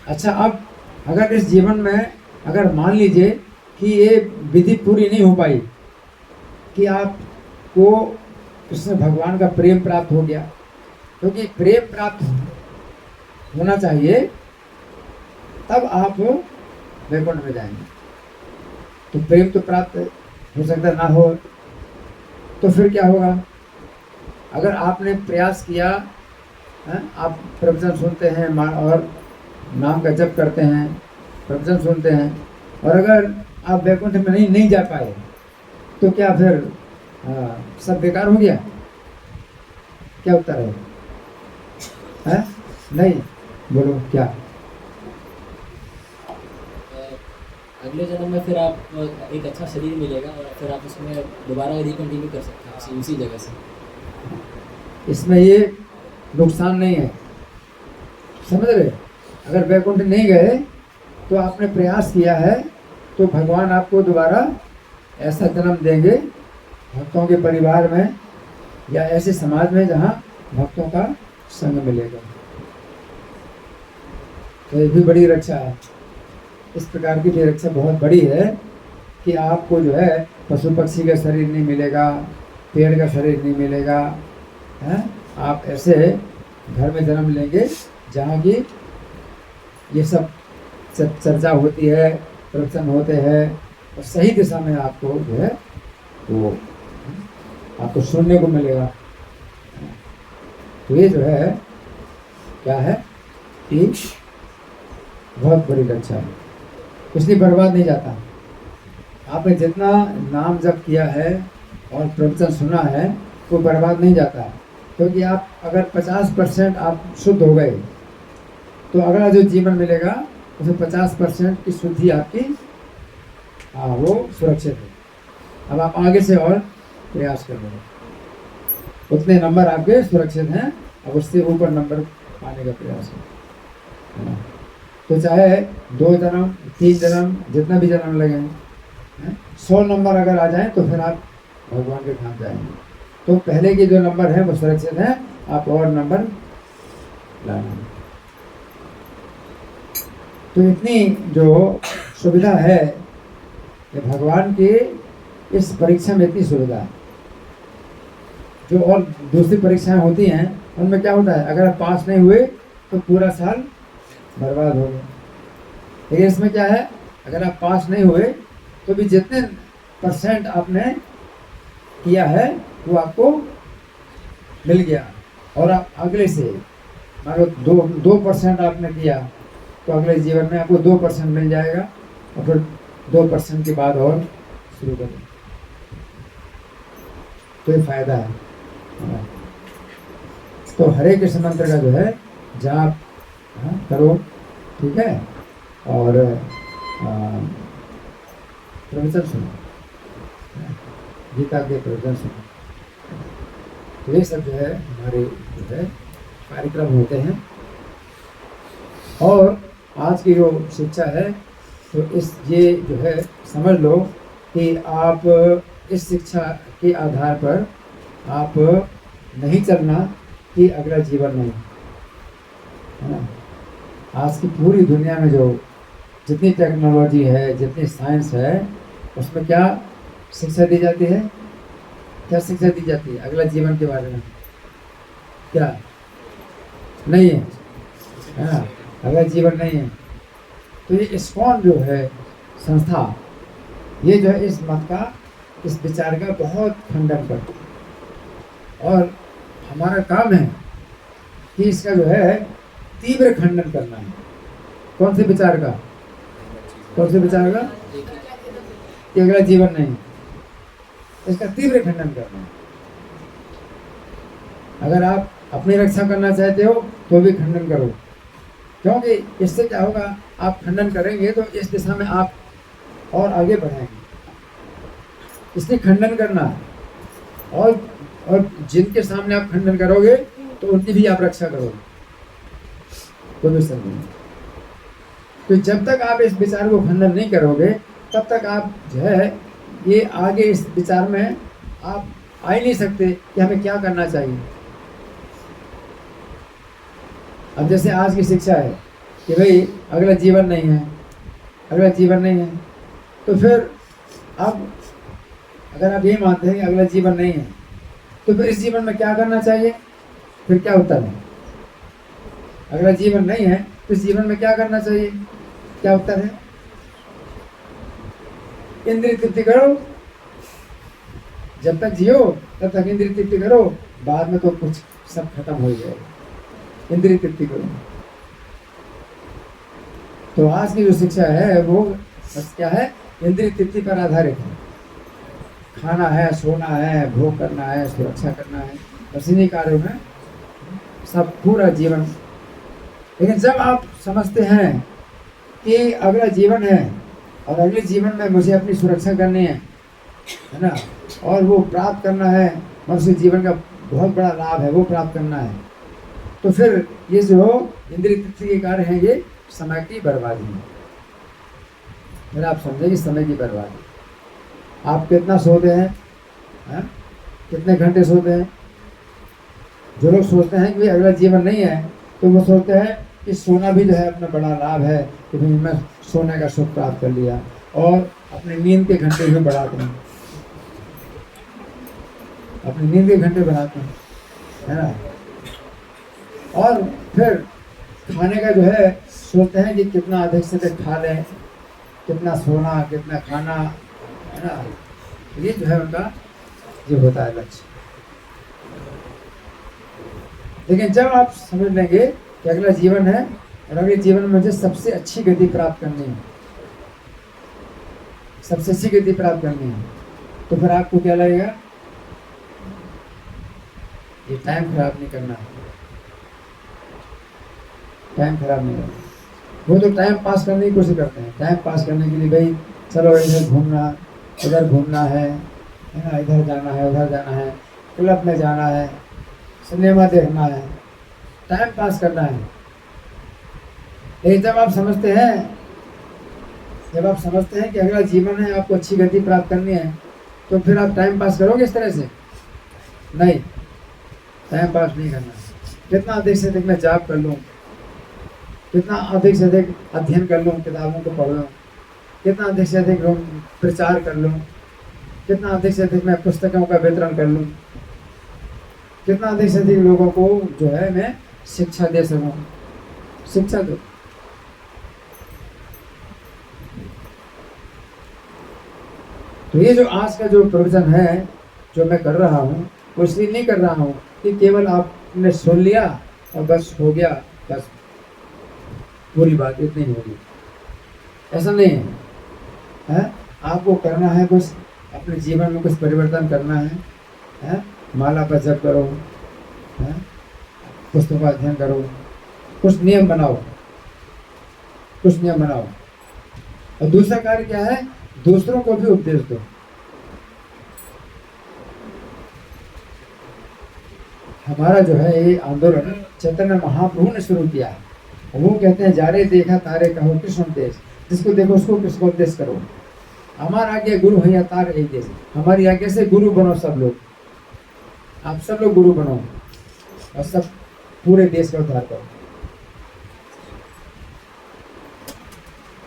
अच्छा, अब अगर इस जीवन में अगर मान लीजिए कि ये विधि पूरी नहीं हो पाई कि आपको कृष्ण भगवान का प्रेम प्राप्त हो गया, क्योंकि प्रेम प्राप्त होना चाहिए तब आप वैकुंठ में जाएंगे। तो प्रेम तो प्राप्त हो सकता ना हो, तो फिर क्या होगा? अगर आपने प्रयास किया, आप प्रवचन सुनते हैं और नाम का जप करते हैं, प्रवचन सुनते हैं, और अगर आप वैकुंठ में नहीं जा पाए, तो क्या फिर सब बेकार हो गया? क्या उत्तर है? नहीं, बोलो क्या? अगले जन्म में फिर आप एक अच्छा शरीर मिलेगा और फिर आप उसमें दोबारा रिकंटिन्यू कर सकते हैं उसी जगह से। इसमें ये नुकसान नहीं है, समझ रहे? अगर वैकुंठ नहीं गए तो आपने प्रयास किया है, तो भगवान आपको दोबारा ऐसा जन्म देंगे भक्तों के परिवार में या ऐसे समाज में जहाँ भक्तों का संग मिलेगा। तो ये भी बड़ी रक्षा है। इस प्रकार की रक्षा बहुत बड़ी है कि आपको जो है पशु पक्षी का शरीर नहीं मिलेगा, पेड़ का शरीर नहीं मिलेगा, है? आप ऐसे घर में जन्म लेंगे जहाँ की ये सब चर्चा होती है, प्रवचन होते हैं, और सही दिशा में आपको जो है वो आपको सुनने को मिलेगा। तो ये जो है क्या है कि बहुत बड़ी रक्षा है, इसलिए बर्बाद नहीं जाता। आपने जितना नाम जप किया है और प्रवचन सुना है वो बर्बाद नहीं जाता है, क्योंकि आप अगर 50% आप शुद्ध हो गए तो अगला जो जीवन मिलेगा उसमें 50% की शुद्धि आपकी वो सुरक्षित है। अब आप आगे से और प्रयास कर रहे हो, उतने नंबर आपके सुरक्षित हैं, अब उससे ऊपर नंबर पाने का प्रयास है ना। तो चाहे 2 जन्म 3 जन्म जितना भी जन्म लगे, 100 नंबर अगर आ जाए तो फिर आप भगवान के धाम जाएंगे। तो पहले के जो नंबर हैं वो सुरक्षित हैं, आप और नंबर लाना। तो इतनी जो सुविधा है कि भगवान की इस परीक्षा में इतनी सुविधा है। जो और दूसरी परीक्षाएं होती हैं उनमें क्या होता है, अगर आप पास नहीं हुए तो पूरा साल बर्बाद हो गया। लेकिन इसमें क्या है, अगर आप पास नहीं हुए तो भी जितने % आपने किया है वो आपको मिल गया, और आप अगले से मान लो 2% आपने किया तो अगले जीवन में आपको 2% मिल जाएगा, और फिर 2% के बाद और शुरू करें। तो ये फायदा है। तो हरे कृष्ण मंत्र का जो है जाप करो, ठीक है, और प्रवचन सुनो, गीता के प्रवचन सुनो। तो ये सब जो है हमारे जो है कार्यक्रम होते हैं। और आज की जो शिक्षा है तो ये जो है समझ लो कि आप इस शिक्षा के आधार पर आप नहीं चलना कि अगला जीवन नहीं, है ना। आज की पूरी दुनिया में जो जितनी टेक्नोलॉजी है, जितनी साइंस है, उसमें क्या शिक्षा दी जाती है? क्या शिक्षा दी जाती है अगला जीवन के बारे में? क्या नहीं है, हाँ, अगला जीवन नहीं है। तो ये इस्कॉन जो है संस्था, ये जो है इस मत का, इस विचार का बहुत खंडन करती है। और हमारा काम है कि इसका जो है तीव्र खंडन करना है। कौन से विचार का? कौन से विचार का? कि अगला जीवन नहीं, इसका तीव्र खंडन करना है। अगर आप अपनी रक्षा करना चाहते हो तो भी खंडन करो, क्योंकि इससे क्या होगा, आप खंडन करेंगे तो इस दिशा में आप और आगे बढ़ेंगे। इसलिए खंडन करना, और जिनके सामने आप खंडन करोगे तो उनकी भी आप रक्षा करोगे, कोई भी समझ नहीं। तो जब तक आप इस विचार को खंडन नहीं करोगे तब तक आप जो है ये आगे इस विचार में आप आ ही नहीं सकते कि हमें क्या करना चाहिए। अब जैसे आज की शिक्षा है कि भाई अगला जीवन नहीं है, अगला जीवन नहीं है, तो फिर अब अगर आप ये मानते हैं कि अगला जीवन नहीं है तो फिर इस जीवन में क्या करना चाहिए? फिर क्या उत्तर है? अगला जीवन नहीं है तो इस जीवन में क्या करना चाहिए? क्या उत्तर है? इंद्रिय तृप्ति करो, जब तक जियो तब तक इंद्रिय तृप्ति करो, बाद में तो कुछ सब खत्म हो जाएगा। इंद्रिय तृप्ति करो। तो आज की जो शिक्षा है वो बस क्या है? इंद्रिय तृप्ति पर आधारित है। खाना है, सोना है, भोग करना है, सुरक्षा करना है, बस इन्हीं कार्यों में सब पूरा जीवन। लेकिन जब आप समझते हैं कि अगला जीवन है और अगले जीवन में मुझे अपनी सुरक्षा करनी है ना, और वो प्राप्त करना है, मनुष्य जीवन का बहुत बड़ा लाभ है, वो प्राप्त करना है, तो फिर ये जो इंद्रिय तृप्ति के कार्य हैं ये समय की बर्बादी है। फिर आप समझेंगे समय की बर्बादी। आप कितना सोते हैं, है? कितने घंटे सोते हैं? जो लोग सोचते हैं कि अगला जीवन नहीं है तो वो सोचते हैं कि सोना भी जो है अपना बड़ा लाभ है कि भाई मैं सोने का सुख प्राप्त कर लिया, और अपने नींद के घंटे भी बढ़ाते हैं, अपनी नींद के घंटे बढ़ाते हैं, है ना। और फिर खाने का जो है सोचते हैं कि कितना अधिक से अधिक खा लें, कितना सोना, कितना खाना, है ना। ये जो है उनका ये होता है लक्ष्य। लेकिन जब आप समझ लेंगे कि अगला जीवन है और अगले जीवन में मुझे सबसे अच्छी गति प्राप्त करनी है, सबसे अच्छी गति प्राप्त करनी है, तो फिर आपको क्या लगेगा? ये टाइम खराब नहीं करना है, टाइम खराब नहीं करना। वो तो टाइम पास करने की कोशिश करते हैं, टाइम पास करने के लिए भाई चलो इधर घूमना, उधर घूमना है ना, इधर जाना है, उधर जाना है, क्लब में जाना है, सिनेमा देखना है, टाइम पास करना है। लेकिन जब आप समझते हैं कि अगला जीवन है, आपको अच्छी गति प्राप्त करनी है, तो फिर आप टाइम पास करोगे इस तरह से? नहीं, टाइम पास नहीं करना। कितना अधिक से अधिक मैं जाप कर लूँ, कितना अधिक से अधिक अध्ययन कर लूँ, किताबों को पढ़ लूँ, कितना अधिक से अधिक प्रचार कर लूँ, कितना अधिक से अधिक मैं पुस्तकों का वितरण कर लूँ, कितना अधिक से अधिक लोगों को जो है मैं शिक्षा दे सकूँ। शिक्षा दो। तो ये जो आज का जो प्रवचन है जो मैं कर रहा हूँ, वो इसलिए नहीं कर रहा हूँ कि केवल आपने सुन लिया और बस हो गया, बस पूरी बात इतनी होगी, ऐसा नहीं है। आपको करना है कुछ, अपने जीवन में कुछ परिवर्तन करना है? माला पर जप करो, है? पुस्तकों का अध्ययन करो, कुछ नियम बनाओ, कुछ नियम बनाओ। और दूसरा कार्य क्या है, दूसरों को भी उपदेश दो। हमारा जो है ये आंदोलन चैतन्य महाप्रभु ने शुरू किया है। वो कहते हैं, जा रे देखा तारे कहो कृष्ण देश, जिसको देखो उसको कृष्ण उपदेश करो। हमारा आज्ञा गुरु है या तार एक देश, हमारी आज्ञा से गुरु बनो सब लोग, आप सब लोग गुरु बनो और सब पूरे देश का उद्धार करो।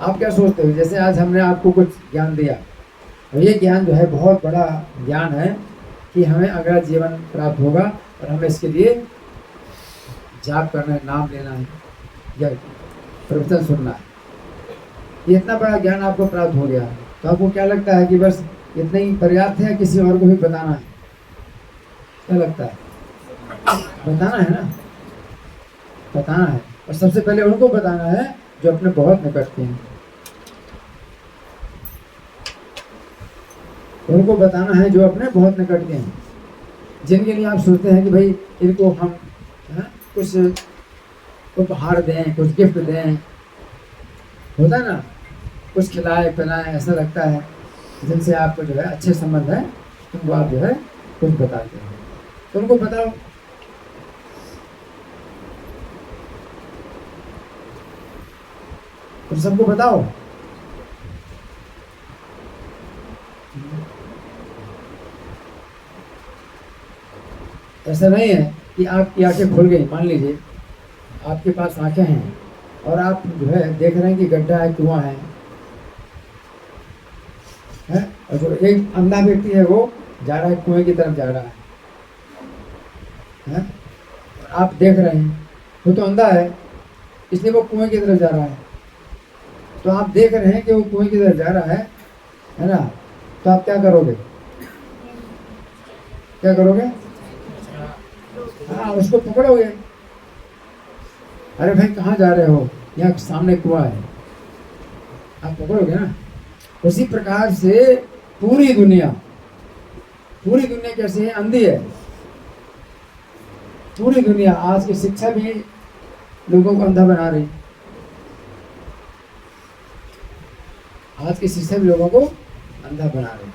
आप क्या सोचते हो, जैसे आज हमने आपको कुछ ज्ञान दिया, और ये ज्ञान जो है बहुत बड़ा ज्ञान है कि हमें अगला जीवन प्राप्त होगा और हमें इसके लिए जाप करना है, नाम लेना है या प्रवचन सुनना है। ये इतना बड़ा ज्ञान आपको प्राप्त हो गया, तो आपको क्या लगता है कि बस इतना ही पर्याप्त है, किसी और को भी बताना है? क्या लगता है? बताना है ना, बताना है। और सबसे पहले उनको बताना है जो अपने बहुत निकट के हैं, उनको बताना है जो अपने बहुत निकट के हैं, जिनके लिए आप सोचते हैं कि भाई इनको हम कुछ उपहार दें, कुछ गिफ्ट दें, होता है ना, कुछ खिलाए पिलाएं, ऐसा लगता है, जिनसे आपको जो है अच्छे संबंध है, उनको आप जो है कुछ बताते हैं, तो उनको बताओ। तो सबको बताओ। ऐसा नहीं है कि आपकी आंखें खुल गई, मान लीजिए आपके पास आंखें हैं और आप जो है देख रहे हैं कि गड्ढा है, कुआं है, और जो एक अंधा व्यक्ति है वो जा रहा है कुएं की तरफ जा रहा है? आप देख रहे हैं, वो तो अंधा है इसलिए वो कुएं की तरफ जा रहा है, तो आप देख रहे हैं कि वो कुएं की तरफ जा रहा है ना, तो आप क्या करोगे? क्या करोगे? हाँ, उसको पकड़ोगे। अरे भाई कहाँ जा रहे हो, यहाँ सामने कुआं है, आप पकड़ोगे ना। उसी प्रकार से पूरी दुनिया कैसे है? अंधी है। पूरी दुनिया आज की शिक्षा भी लोगों को अंधा बना रही, आज की शिक्षा भी लोगों को अंधा बना रही।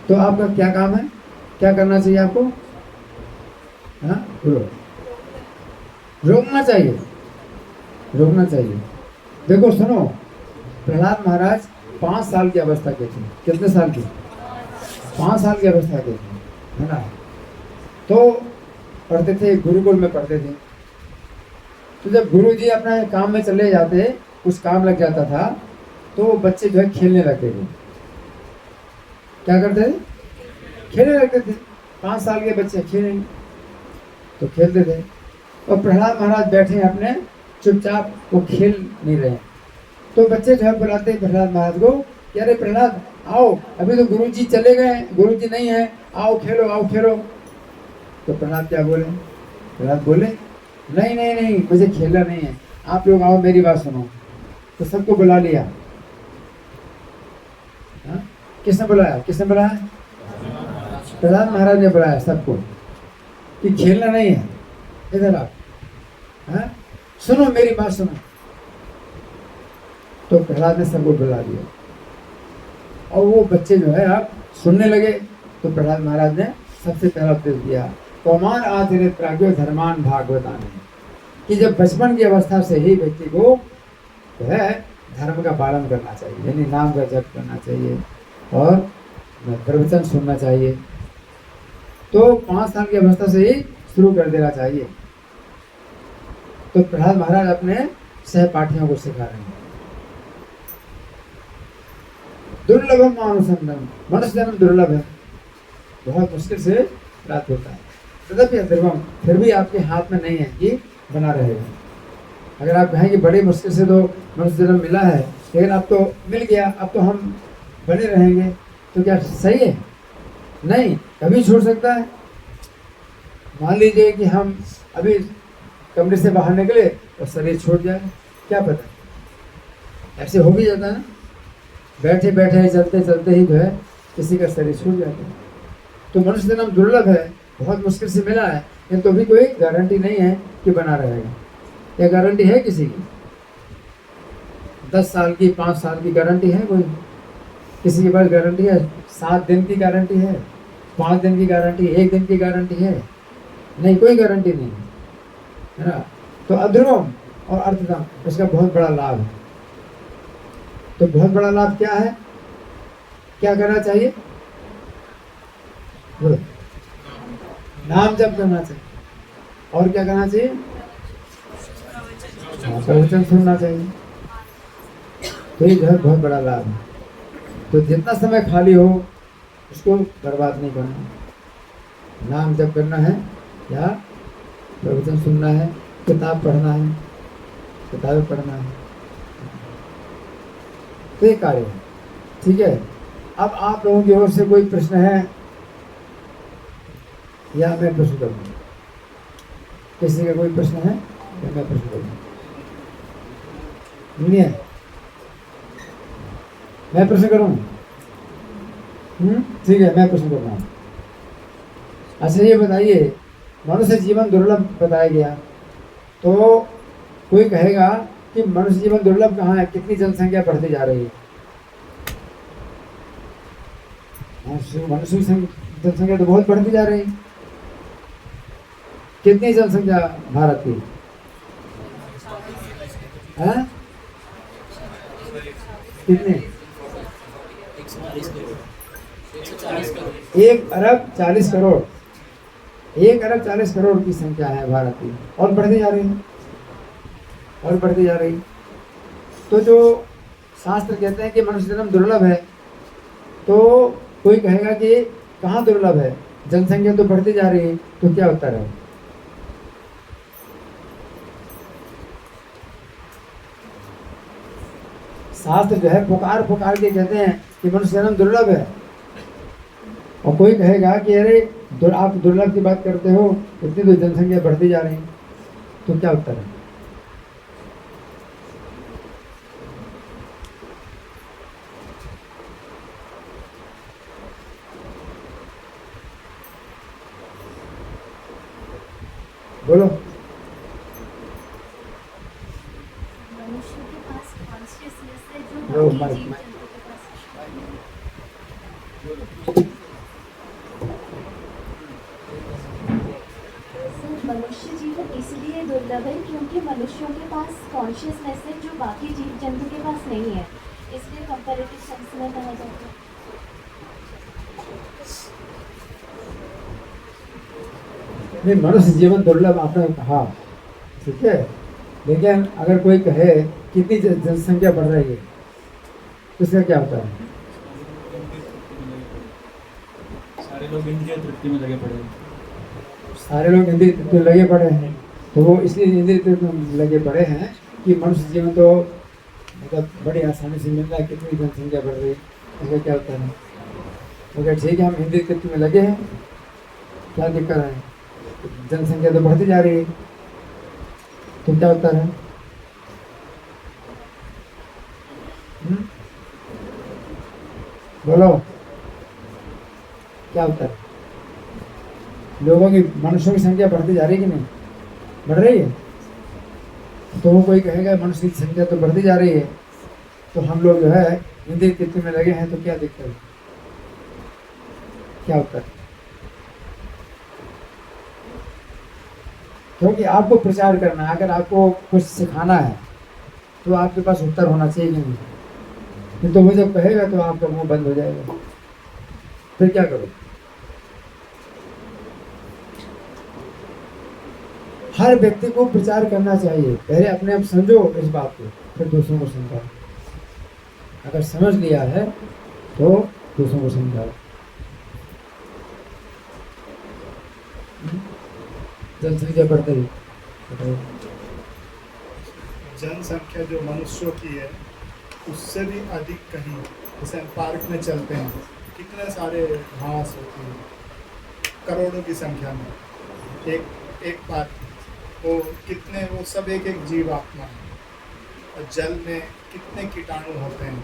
तो आपका क्या काम है, क्या करना चाहिए आपको? हाँ, रोकना चाहिए, रोकना चाहिए। देखो सुनो, प्रहलाद महाराज 5 साल की अवस्था के थे। कितने साल की? 5 साल की अवस्था के थे, है ना। तो पढ़ते थे, गुरुकुल में पढ़ते थे। तो जब गुरु जी अपने काम में चले जाते, कुछ काम लग जाता था, तो बच्चे जो है खेलने लगते थे। क्या करते थे? खेलने लगते थे। 5 साल के बच्चे खेलेंगे तो खेलते थे, और प्रहलाद महाराज बैठे अपने चुपचाप, वो खेल नहीं रहे। तो बच्चे जो है बुलाते प्रहलाद महाराज को कि अरे प्रहलाद आओ, अभी तो गुरु जी चले गए, गुरु जी नहीं है, आओ खेलो, आओ खेलो। तो प्रहलाद क्या बोले? प्रहलाद बोले नहीं नहीं नहीं, मुझे खेलना नहीं है, आप लोग आओ, मेरी बात सुनो। तो सबको बुला लिया। हाँ? किसने बुलाया? किसने बुलाया? प्रहलाद महाराज ने बुलाया सबको कि खेलना नहीं है, इधर आओ, हाँ? सुनो मेरी बात सुनो। तो प्रहलाद ने सबको बुला दिया, और वो बच्चे जो है आप सुनने लगे। तो प्रहलाद महाराज ने सबसे पहला उपदेश दिया, कौमार आचरित प्राज्ञो धर्मान भागवतान, कि जब बचपन की अवस्था से ही व्यक्ति को जो है धर्म का पालन करना चाहिए, यानी नाम का जप करना चाहिए और प्रवचन सुनना चाहिए। तो 5 साल की अवस्था से ही शुरू कर देना चाहिए। तो प्रहलाद महाराज अपने सहपाठियों को सिखा रहे हैं। दुर्लभम मानुषंदम, मनुष्य जन्म दुर्लभ है, बहुत मुश्किल से प्राप्त होता है। तदपि अध्रुवम, फिर भी आपके हाथ में नहीं है कि बना रहेगा। अगर आप कहें कि बड़ी मुश्किल से तो मनुष्य जन्म मिला है, लेकिन अब तो मिल गया, अब तो हम बने रहेंगे, तो क्या सही है? नहीं, कभी छूट सकता है। मान लीजिए कि हम अभी कमरे से बाहर निकले और शरीर छूट जाए, क्या पता, ऐसे हो भी जाता है ना। बैठे बैठे चलते चलते ही जो है किसी का शरीर छूट जाता है। तो मनुष्य जन्म दुर्लभ है, बहुत मुश्किल से मिला है, लेकिन तो भी कोई गारंटी नहीं है कि बना रहेगा। क्या गारंटी है किसी की? 10 साल की, 5 साल की गारंटी है कोई? किसी के पास गारंटी है? 7 दिन की गारंटी है, 5 दिन की गारंटी, 1 दिन की गारंटी है? नहीं, कोई गारंटी नहीं है ना। तो अध्रुवम और अर्थतम, इसका बहुत बड़ा लाभ है। तो बहुत बड़ा लाभ क्या है? क्या करना चाहिए? बोलो। नाम जप करना चाहिए। और क्या करना चाहिए? प्रवचन सुनना चाहिए। तो ये जो है बहुत बड़ा लाभ है। तो जितना समय खाली हो उसको बर्बाद नहीं करना। नाम जप करना है या प्रवचन सुनना है, किताब पढ़ना है, किताबें पढ़ना है, तो ये कार्य है। ठीक है। अब आप लोगों की ओर से कोई प्रश्न है या मैं प्रश्न करूँ? किसी का कोई प्रश्न है या मैं प्रश्न करूँ? नहीं है? मैं प्रश्न करूँ? ठीक है, मैं प्रश्न कर रहा हूँ। अच्छा ये बताइए, मनुष्य जीवन दुर्लभ बताया गया, तो कोई कहेगा कि मनुष्य जीवन दुर्लभ कहाँ है? कितनी जनसंख्या बढ़ती जा रही है? मनुष्य की जनसंख्या तो बहुत बढ़ती जा रही है। कितनी जनसंख्या भारत की है? कितनी? 1,40,00,000,000। 1,40,00,000,000 की संख्या है भारत की, और बढ़ती जा रही है, और बढ़ती जा रही। तो जो शास्त्र कहते हैं कि मनुष्य जन्म दुर्लभ है, तो कोई कहेगा कि कहाँ दुर्लभ है? जनसंख्या तो बढ़ती जा रही है। तो क्या उत्तर है? शास्त्र जो है पुकार पुकार के कहते हैं कि मनुष्य जन्म दुर्लभ है, और कोई कहेगा कि अरे आप दुर्लभ की बात करते हो, इतनी तो जनसंख्या बढ़ती जा रही है। तो क्या उत्तर है? बोलो। मनुष्य के पास कॉन्शियसनेस है जो लो, बाकी माइक, जीव माइक। जंतु के पास सर, मनुष्य जीवन इसलिए दुर्लभ है क्योंकि मनुष्यों के पास कॉन्शियसनेस है जो बाकी जीव जंतु के पास नहीं है, इसलिए कंपैरेटिव सेंस में कहा जाता है। नहीं, मनुष्य जीवन दुर्लभ आपने कहा, ठीक है, लेकिन अगर कोई कहे कितनी जनसंख्या बढ़ रही है, तो इसका क्या होता है? सारे लोग इंद्रिय तृप्ति में लगे पड़े हैं। सारे लोग इंद्रिय तृप्ति में लगे पड़े हैं, तो वो इसलिए इंद्रिय तृप्ति में लगे पड़े हैं कि मनुष्य जीवन तो मतलब बड़ी आसानी से मिल रहा है, कितनी जनसंख्या बढ़ रही है, इसका क्या होता है? तो क्या ठीक है, हम इंद्रिय तृप्ति में लगे हैं, क्या दिक्कत है? जनसंख्या तो बढ़ती जा रही है, तो क्या उत्तर है? बोलो, क्या उत्तर है? लोगों की, मनुष्यों की संख्या बढ़ती जा रही है कि नहीं? बढ़ रही है। तो वो कोई कहेगा मनुष्य की संख्या तो बढ़ती जा रही है, तो हम लोग जो है इंद्रिय तृप्ति में लगे हैं, तो क्या दिक्कत है? क्या उत्तर? क्योंकि आपको प्रचार करना है, अगर आपको कुछ सिखाना है तो आपके पास उत्तर होना चाहिए कि नहीं? तो वो जब कहेगा तो आपका मुंह बंद हो जाएगा, फिर क्या करो? हर व्यक्ति को प्रचार करना चाहिए। पहले अपने आप समझो इस बात को, फिर दूसरों को समझाओ। अगर समझ लिया है तो दूसरों को समझाओ। जनसंख्या बढ़ती है, जनसंख्या जो मनुष्यों की है उससे भी अधिक कहीं, जैसे हम पार्क में चलते हैं, कितने सारे घास होती है, करोड़ों की संख्या में एक पार्क, वो कितने, वो सब एक एक जीव आत्मा है। और जल में कितने कीटाणु होते हैं,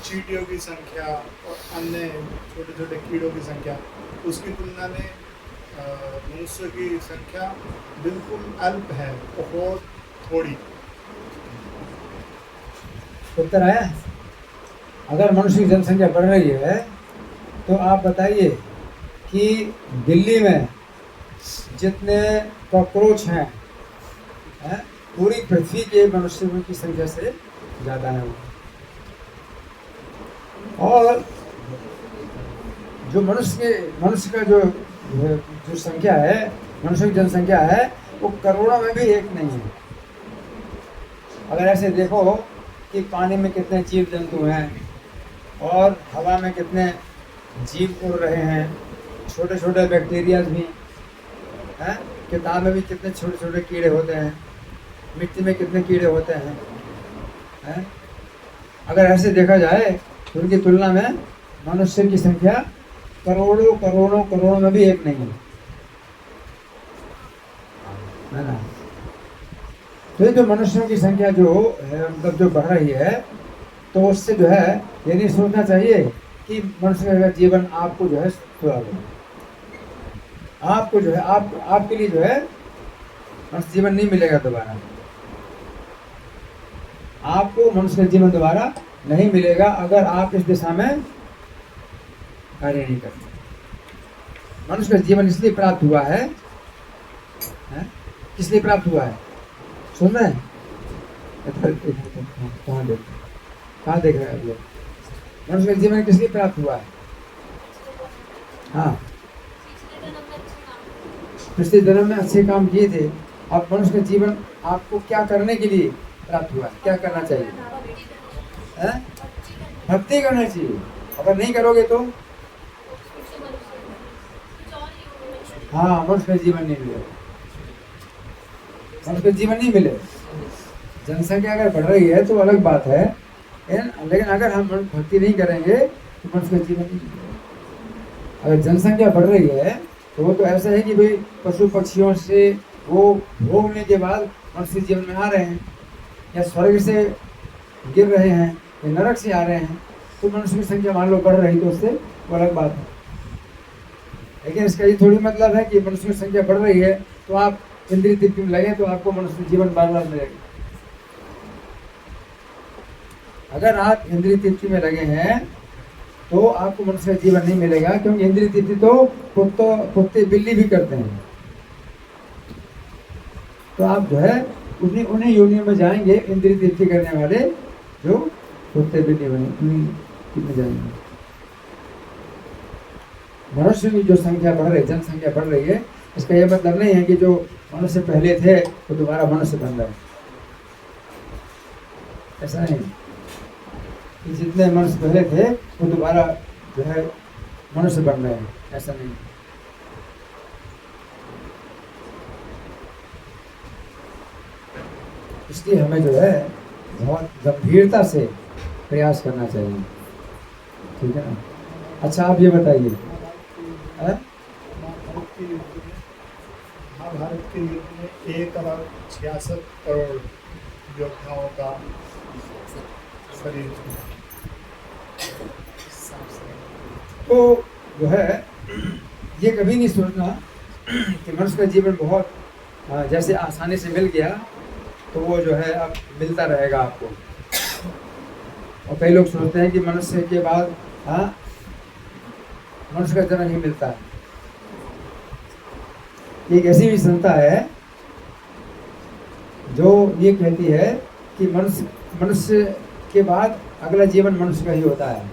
चींटियों की संख्या और अन्य छोटे छोटे कीड़ों की संख्या, उसकी तुलना में मनुष्य की संख्या बिल्कुल अल्प है, बहुत थोड़ी। उत्तर आया? अगर मनुष्य की जनसंख्या बढ़ रही है तो आप बताइए कि दिल्ली में जितने कॉकरोच हैं, पूरी पृथ्वी के मनुष्यों की संख्या से ज़्यादा है वो। और जो मनुष्य का जो संख्या है, मनुष्य की जनसंख्या है, वो करोड़ों में भी एक नहीं है। अगर ऐसे देखो कि पानी में कितने जीव जंतु हैं और हवा में कितने जीव उड़ रहे हैं, छोटे छोटे बैक्टीरियाज भी हैं, किताब में भी कितने छोटे छोटे कीड़े होते हैं, मिट्टी में कितने कीड़े होते हैं। अगर ऐसे देखा जाए तो उनकी तुलना में मनुष्य की संख्या करोड़ों करोड़ों करोड़ों में भी एक नहीं है ना। तो ये जो मनुष्यों की संख्या जो है, मतलब जो बढ़ रही है, तो उससे जो है ये नहीं सोचना चाहिए कि मनुष्य का जीवन आपको जो है सुलभ है। आपको जो है आपके लिए जो है मनुष्य जीवन नहीं मिलेगा दोबारा। आपको मनुष्य का जीवन दोबारा नहीं मिलेगा अगर आप इस दिशा में कार्य नहीं करते। मनुष्य का जीवन इसलिए प्राप्त हुआ है, किस लिए प्राप्त हुआ है? सुन रहे हैं? कहाँ देख रहे हैं आप लोग? मनुष्य का जीवन किस लिए प्राप्त हुआ है? हाँ, पिछले जन्म में अच्छे काम किए थे। अब मनुष्य का जीवन आपको क्या करने के लिए प्राप्त हुआ है? क्या करना चाहिए? भक्ति करना चाहिए। अगर नहीं करोगे तो हाँ, मनुष्य का जीवन नहीं मिलेगा। मनुष्य का जीवन नहीं मिले। जनसंख्या अगर बढ़ रही है तो अलग बात है, लेकिन अगर हम भक्ति नहीं करेंगे तो मनुष्य का जीवन नहीं मिलेगा। अगर जनसंख्या बढ़ रही है तो वो तो ऐसा है कि भाई पशु पक्षियों से वो भोगने के बाद मनुष्य जीवन में आ रहे हैं, या स्वर्ग से गिर रहे हैं, या नरक से आ रहे हैं, तो मनुष्य की संख्या मान लो बढ़ रही तो उससे वो अलग बात है। लेकिन इसका ये थोड़ी मतलब है कि मनुष्य की संख्या बढ़ रही है तो आप इंद्रिय तृप्ति में लगे तो आपको मनुष्य जीवन बार बार मिलेगा। अगर आप इंद्रिय तृप्ति में लगे हैं तो आपको मनुष्य का जीवन नहीं मिलेगा, क्योंकि इंद्रिय तृप्ति तो कुत्ते बिल्ली भी करते हैं। तो आप जो है उन्हीं योनियों में जाएंगे, इंद्रिय तृप्ति करने वाले जो कुत्ते बिल्ली बने उन्हीं जाएंगे। मनुष्य की जो संख्या बढ़ रही, जनसंख्या बढ़ रही है, इसका यह मतलब नहीं है कि जो मनुष्य पहले थे वो दोबारा मनुष्य बन रहे हैं। ऐसा नहीं कि जितने मनुष्य पहले थे वो दोबारा जो है मनुष्य बन रहे हैं, ऐसा नहीं। इसलिए हमें जो है बहुत गंभीरता से प्रयास करना चाहिए, ठीक है ना। अच्छा, आप ये बताइए, महाभारत के युद्ध में 1,66 करोड़ योद्धाओं का शरीर तो जो है ये कभी नहीं सोचना कि मनुष्य का जीवन बहुत जैसे आसानी से मिल गया तो वो जो है अब मिलता रहेगा आपको। और कई लोग सोचते हैं कि मनुष्य के बाद मनुष्य का जन्म ही मिलता है। एक ऐसी भी संस्था है जो ये कहती है कि मनुष्य के बाद अगला जीवन मनुष्य का ही होता है।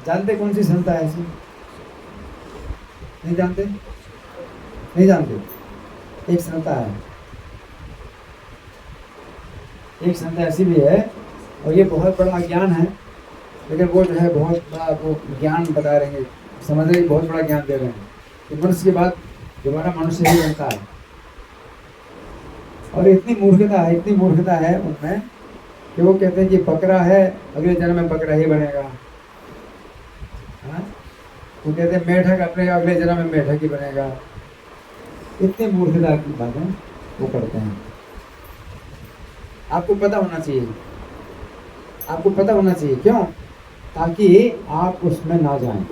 जानते कौन सी संस्था है ऐसी? नहीं जानते? नहीं जानते? एक संस्था है, एक संस्था ऐसी भी है, और ये बहुत बड़ा ज्ञान है, लेकिन वो जो है बहुत बड़ा वो ज्ञान बता रहे हैं, समझ रहे, बहुत बड़ा ज्ञान दे रहे हैं कि मनुष्य के बाद दोबारा मनुष्य ही बनता है। और इतनी मूर्खता है उनमें कि वो कहते हैं कि बकरा है, अगले जन्म में बकरा ही बनेगा। वो कहते हैं मेढक अपने अगले जन्म में मेढक ही बनेगा। इतनी मूर्खता की बातें वो करते हैं। आपको पता होना चाहिए, आपको पता होना चाहिए। क्यों? ताकि आप उसमें ना जाएं।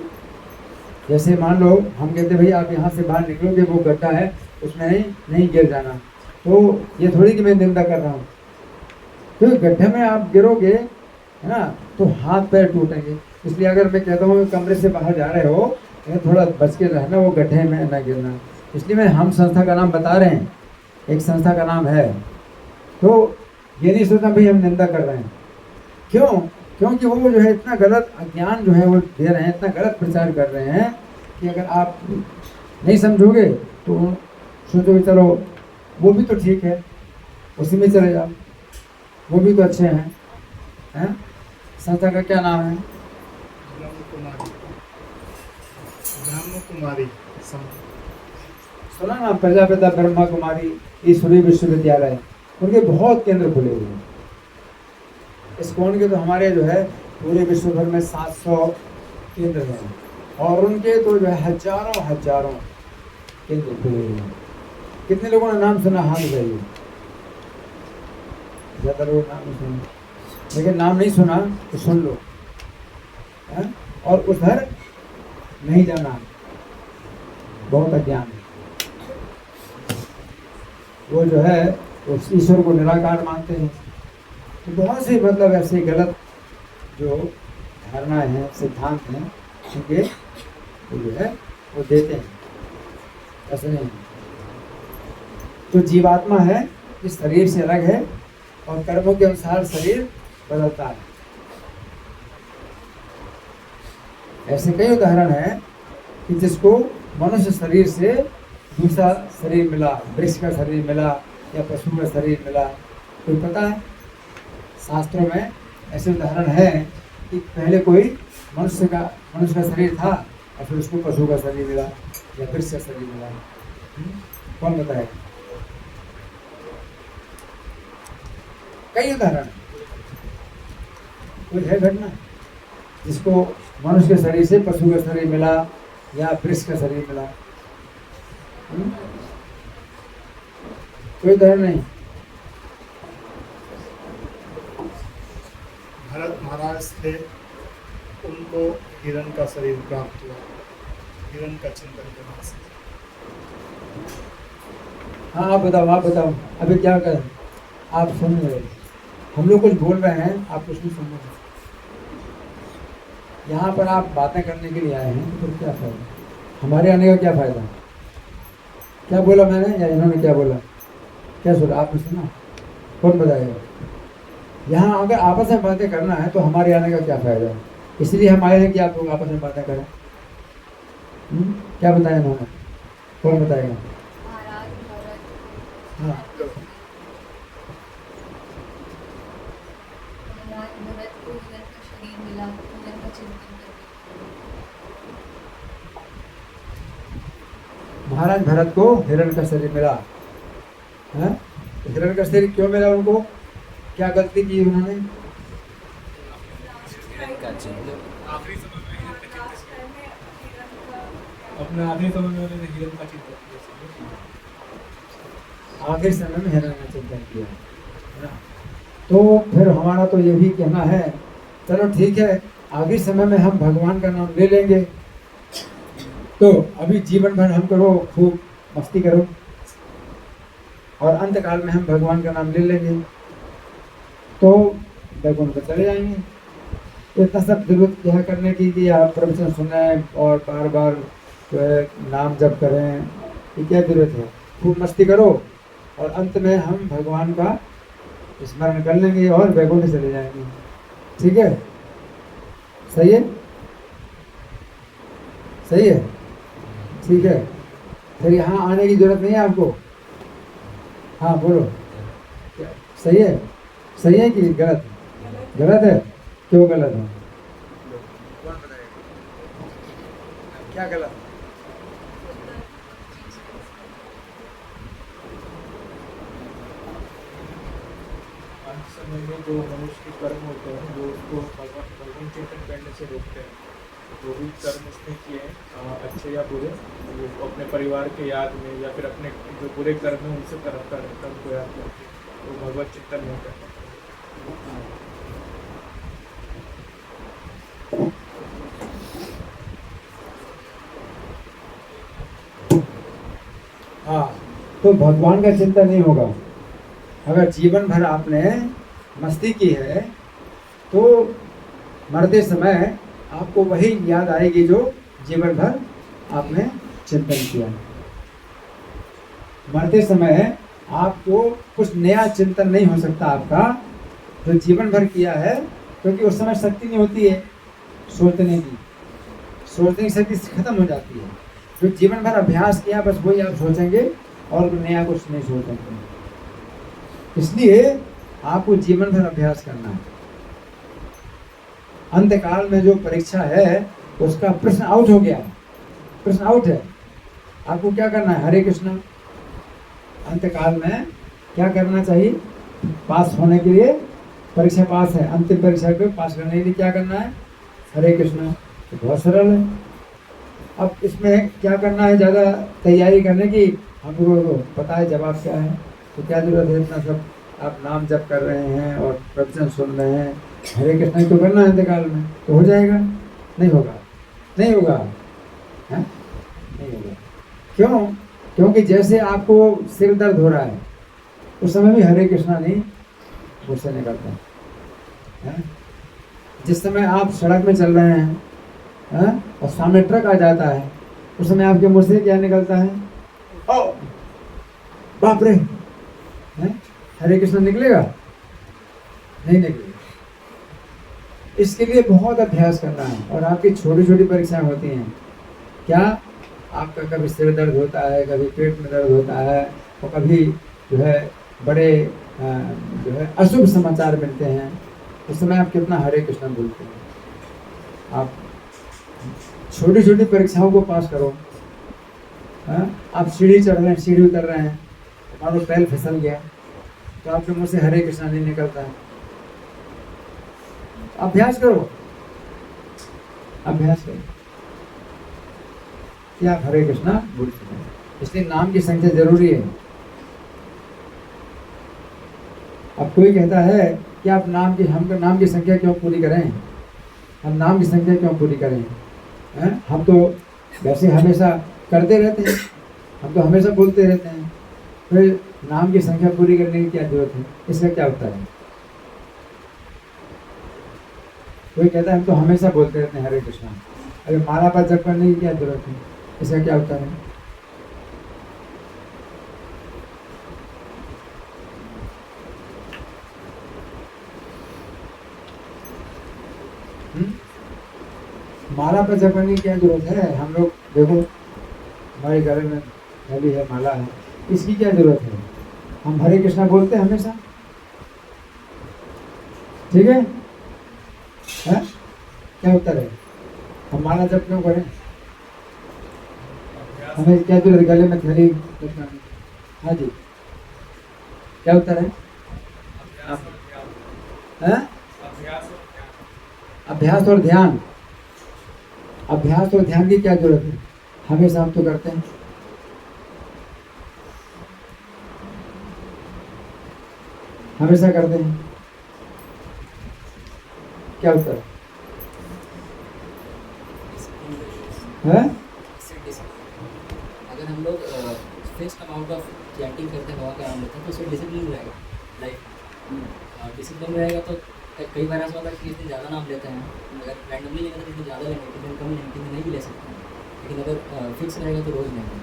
जैसे मान लो हम कहते भाई आप यहाँ से बाहर निकलोगे, वो गड्ढा है उसमें नहीं गिर जाना, तो ये थोड़ी कि मैं निंदा कर रहा हूँ। तो गड्ढे में आप गिरोगे है ना, तो हाथ पैर टूटेंगे। इसलिए अगर मैं कहता हूँ कमरे से बाहर जा रहे हो, थोड़ा बच के रहना, वो गड्ढे में ना गिरना। इसलिए मैं हम संस्था का नाम बता रहे हैं, एक संस्था का नाम है। तो ये नहीं सोचना भाई हम निंदा कर रहे हैं। क्यों? क्योंकि वो जो है इतना गलत अज्ञान जो है वो दे रहे हैं, इतना गलत प्रचार कर रहे हैं कि अगर आप नहीं समझोगे तो सोचोगे चलो वो भी तो ठीक है, उसी में चले जाओ, वो भी तो अच्छे हैं। संस्था का क्या नाम है? ब्रह्म कुमारी सुना ना, प्रजापिता ब्रह्मा कुमारी ईश्वरीय विश्वविद्यालय, उनके बहुत केंद्र खुले हुए हैं। इस कौन के तो हमारे जो है पूरे विश्व भर में 700 केंद्र हैं, और उनके तो जो है हजारों केंद्र खुले हुए हैं। कितने लोगों ने नाम सुना? हाथ उठाइए। ज़्यादा लोग नाम नहीं सुना, लेकिन नाम नहीं सुना तो सुन लो, है? और उधर नहीं जाना, बहुत अज्ञान है। वो जो है उस ईश्वर को निराकार मानते हैं। तो बहुत से मतलब ऐसे गलत जो धारणाएं हैं, सिद्धांत हैं, उनके वो जो है वो देते हैं, ऐसे नहीं। तो जीवात्मा है, इस शरीर से अलग है, और कर्मों के अनुसार शरीर बदलता है। ऐसे कई उदाहरण हैं कि जिसको मनुष्य शरीर से दूसरा शरीर मिला, वृक्ष का शरीर मिला या पशु का शरीर मिला, कोई पता है? शास्त्रों में ऐसे उदाहरण है कि पहले कोई मनुष्य का शरीर था और फिर उसको पशु का शरीर मिला या वृक्ष का शरीर मिला। कौन बताएगा? कई उदाहरण, कोई है घटना जिसको मनुष्य के शरीर से पशु का शरीर मिला या वृक्ष का शरीर मिला? कोई उदाहरण नहीं। भरत महाराज थे, उनको हिरण का शरीर प्राप्त हुआ, हिरण का चिंतन करने से। हाँ आप बताओ अभी क्या करें? आप सुन रहे, हम लोग कुछ बोल रहे हैं, आप कुछ नहीं सुन रहे। यहाँ पर आप बातें करने के लिए आए हैं, तो फिर क्या फायदा? हमारे आने का क्या फायदा? क्या बोला मैंने या इन्होंने क्या बोला? क्या सुना? आपने सुना? कौन बताएगा? यहाँ अगर आपस में बातें करना है तो हमारे आने का क्या फायदा है? इसलिए हम आए हैं कि आप लोग आपस में बातें करें। क्या बताया इन्होंने? कौन बताएगा? हाँ महाराज भरत को हिरण का शरीर मिला है। हिरण का शरीर क्यों मिला उनको? क्या गलती की उन्होंने? अपने आखिरी समय में उन्होंने हिरण का चिंतन किया। आखिरी समय में हिरण का चिंतन किया है ना। तो फिर हमारा तो यही कहना है, चलो ठीक है, आखिरी समय में हम भगवान का नाम ले लेंगे, तो अभी जीवन भर हम करो, खूब मस्ती करो, और अंत काल में हम भगवान का नाम ले लेंगे तो वैकुंठ पर चले जाएंगे। इतना सब जरूरत क्या करने की कि आप प्रवचन सुने और बार बार जो है नाम जप करें, ये क्या जरूरत है? खूब मस्ती करो और अंत में हम भगवान का स्मरण कर लेंगे और वैकुंठ चले जाएंगे। ठीक है? सही है? सही है? ठीक है, फिर यहाँ आने की जरूरत नहीं है आपको। हाँ बोलो, सही है? सही है कि गलत? गलत है। क्यों गलत है? कौन बताएगा? क्या गलत? अंत समय में जो मनुष्य के कर्म होते हैं, जो उसको भगवान चिंतन करने से रोकते हैं, जो भी कर्म उसने किए हैं, अच्छे या बुरे, वो अपने परिवार के याद में या फिर अपने जो बुरे कर्म हैं उनसे कर्म को याद करके वो भगवत चिंतन नहीं करते। तो भगवान का चिंतन नहीं होगा। अगर जीवन भर आपने मस्ती की है तो मरते समय आपको वही याद आएगी जो जीवन भर आपने चिंतन किया। मरते समय आपको कुछ नया चिंतन नहीं हो सकता आपका जो जीवन भर किया है, क्योंकि उस समय शक्ति नहीं होती है सोचने की। सोचने की शक्ति खत्म हो जाती है। जो जीवन भर अभ्यास किया बस वही आप सोचेंगे और नया कुछ नहीं सोचेंगे। इसलिए आपको जीवन भर अभ्यास करना है। अंतकाल में जो परीक्षा है उसका प्रश्न आउट हो गया है, प्रश्न आउट है। आपको क्या करना है? हरे कृष्णा। अंतकाल में क्या करना चाहिए? पास होने के लिए, परीक्षा पास है, अंतिम परीक्षा को पास करने के लिए क्या करना है? हरे कृष्णा। तो बहुत सरल है। अब इसमें क्या करना है? ज़्यादा तैयारी करने की हमको पता है जवाब क्या है, तो क्या जरूरत है इतना सब? आप नाम जप कर रहे हैं और प्रवचन सुन रहे हैं, हरे कृष्ण तो करना है अंतकाल में, तो हो जाएगा? नहीं होगा, नहीं होगा, है? नहीं होगा। क्यों? क्योंकि जैसे आपको सिर दर्द हो रहा है उस समय भी हरे कृष्णा नहीं मुझसे निकलता है। जिस समय आप सड़क में चल रहे हैं और सामने ट्रक आ जाता है उस समय आपके मुंह से क्या निकलता है? ओ बाप रे, हरे कृष्ण निकलेगा? नहीं निकलेगा। इसके लिए बहुत अभ्यास करना है। और आपकी छोटी छोटी परीक्षाएं होती हैं। क्या? आपका कभी सिर दर्द होता है, कभी पेट में दर्द होता है, और कभी जो है बड़े जो है अशुभ समाचार मिलते हैं। उस समय आप कितना हरे कृष्ण बोलते हैं? आप छोटी छोटी परीक्षाओं को पास करो। आप सीढ़ी चढ़ रहे हैं, सीढ़ी उतर रहे हैं, मानो पैर फिसल गया तो आपके मुंह से हरे कृष्णा नहीं निकलता है। अभ्यास करो, अभ्यास करो कि आप हरे कृष्णा बोल सकें। इसलिए नाम की संख्या जरूरी है। अब कोई कहता है कि आप हमको नाम की संख्या क्यों पूरी करें, हम नाम की संख्या क्यों पूरी करें? हम तो वैसे हमेशा करते रहते हैं, हम तो हमेशा बोलते रहते हैं, फिर नाम की संख्या पूरी करने की क्या जरूरत है? इसका क्या उत्तर है? कोई कहता है हम तो हमेशा बोलते रहते हैं हरे कृष्णा, अगर माला पर जप करने की क्या जरूरत है? इसका क्या उत्तर है? माला पर जप करने की क्या जरूरत है? हम लोग देखो हमारे घर में भी है, माला है, इसकी क्या जरूरत है? हम हरे कृष्णा बोलते हैं हमेशा, ठीक है? क्या उत्तर है? हम माला जप क्यों करें? हमें क्या जरूरत है गले में थैली रखना? हाँ जी, क्या उत्तर है? अभ्यास और ध्यान। अभ्यास और ध्यान की क्या जरूरत है? हमेशा हम तो करते हैं। हमेशा करते हैं, क्या उत्तर है? अगर हम लोग फिक्स्ड अमाउंट ऑफ चैंटिंग करते हैं, बाबा का नाम लेते हैं, तो उससे डिसिप्लिन रहेगा लाइफ। डिसिप्लिन रहेगा तो कई बार ऐसा होता है कि किसी दिन ज़्यादा नाम लेते हैं, अगर रैंडमली लेंगे तो किसी दिन ज़्यादा लेंगे, किसी दिन कम लेंगे, किसी दिन नहीं भी ले सकते हैं। लेकिन अगर फिक्स रहेगा तो रोज़ लेंगे।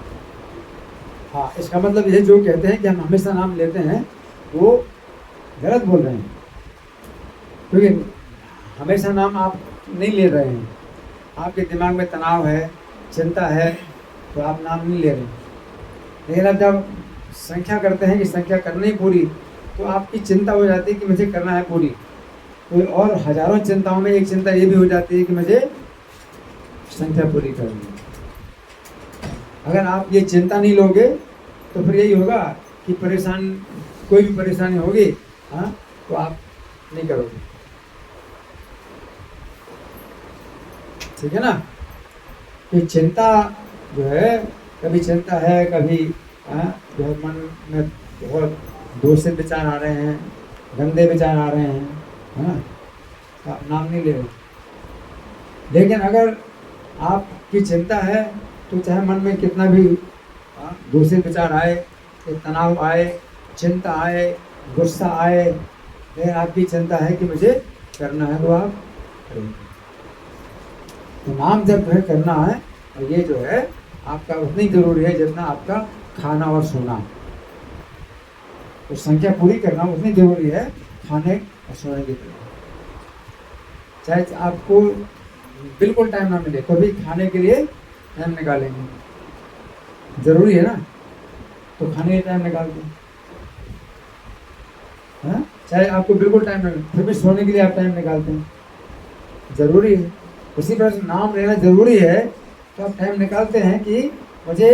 हाँ, इसका मतलब ये जो कहते हैं कि हम हमेशा नाम लेते हैं वो गलत बोल रहे हैं, क्योंकि हमेशा नाम आप नहीं ले रहे हैं। आपके दिमाग में तनाव है, चिंता है, तो आप नाम नहीं ले रहे। लेकिन आप जब संख्या करते हैं कि संख्या करनी पूरी, तो आपकी चिंता हो जाती है कि मुझे करना है पूरी। तो और हजारों चिंताओं में एक चिंता ये भी हो जाती है कि मुझे संख्या पूरी करनी है। अगर आप ये चिंता नहीं लोगे तो फिर यही होगा कि कोई भी परेशानी होगी, तो आप नहीं करोगे, ठीक है ना? ये चिंता जो है, कभी चिंता है, कभी जो है मन में बहुत दूषित विचार आ रहे हैं, गंदे विचार आ रहे हैं, है ना? आप नाम नहीं ले रहे। लेकिन अगर आपकी चिंता है तो चाहे मन में कितना भी दूषित विचार आए, कि तनाव आए, चिंता आए, गुस्सा आए, लेकिन आपकी चिंता है कि मुझे करना है तो आप करेंगे। तो नाम जप है करना है, और ये जो है आपका उतनी जरूरी है जितना आपका खाना और सोना। तो संख्या पूरी करना उतनी जरूरी है खाने और सोने की तरह। चाहे आपको बिल्कुल टाइम ना मिले, कभी खाने के लिए टाइम निकालेंगे, जरूरी है ना, तो खाने के टाइम निकाल दें। हाँ? चाहे आपको बिल्कुल टाइम ना मिले, फिर भी सोने के लिए आप टाइम निकालते हैं, जरूरी है। उसी तरह से नाम लेना जरूरी है, तो आप टाइम निकालते हैं कि मुझे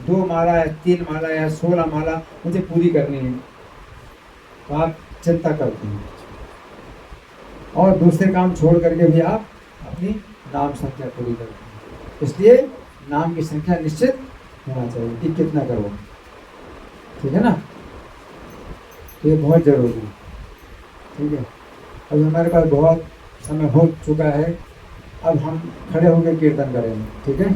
2 माला या 3 माला या 16 माला मुझे पूरी करनी है, तो आप चिंता करते हैं और दूसरे काम छोड़ करके भी आप अपनी नाम संख्या पूरी करते हैं। इसलिए नाम की संख्या निश्चित होना चाहिए कि कितना करो, ठीक है ना। तो ये बहुत जरूरी है, ठीक है। अभी हमारे पास बहुत समय हो चुका है, अब हम खड़े होकर कीर्तन करेंगे, ठीक है।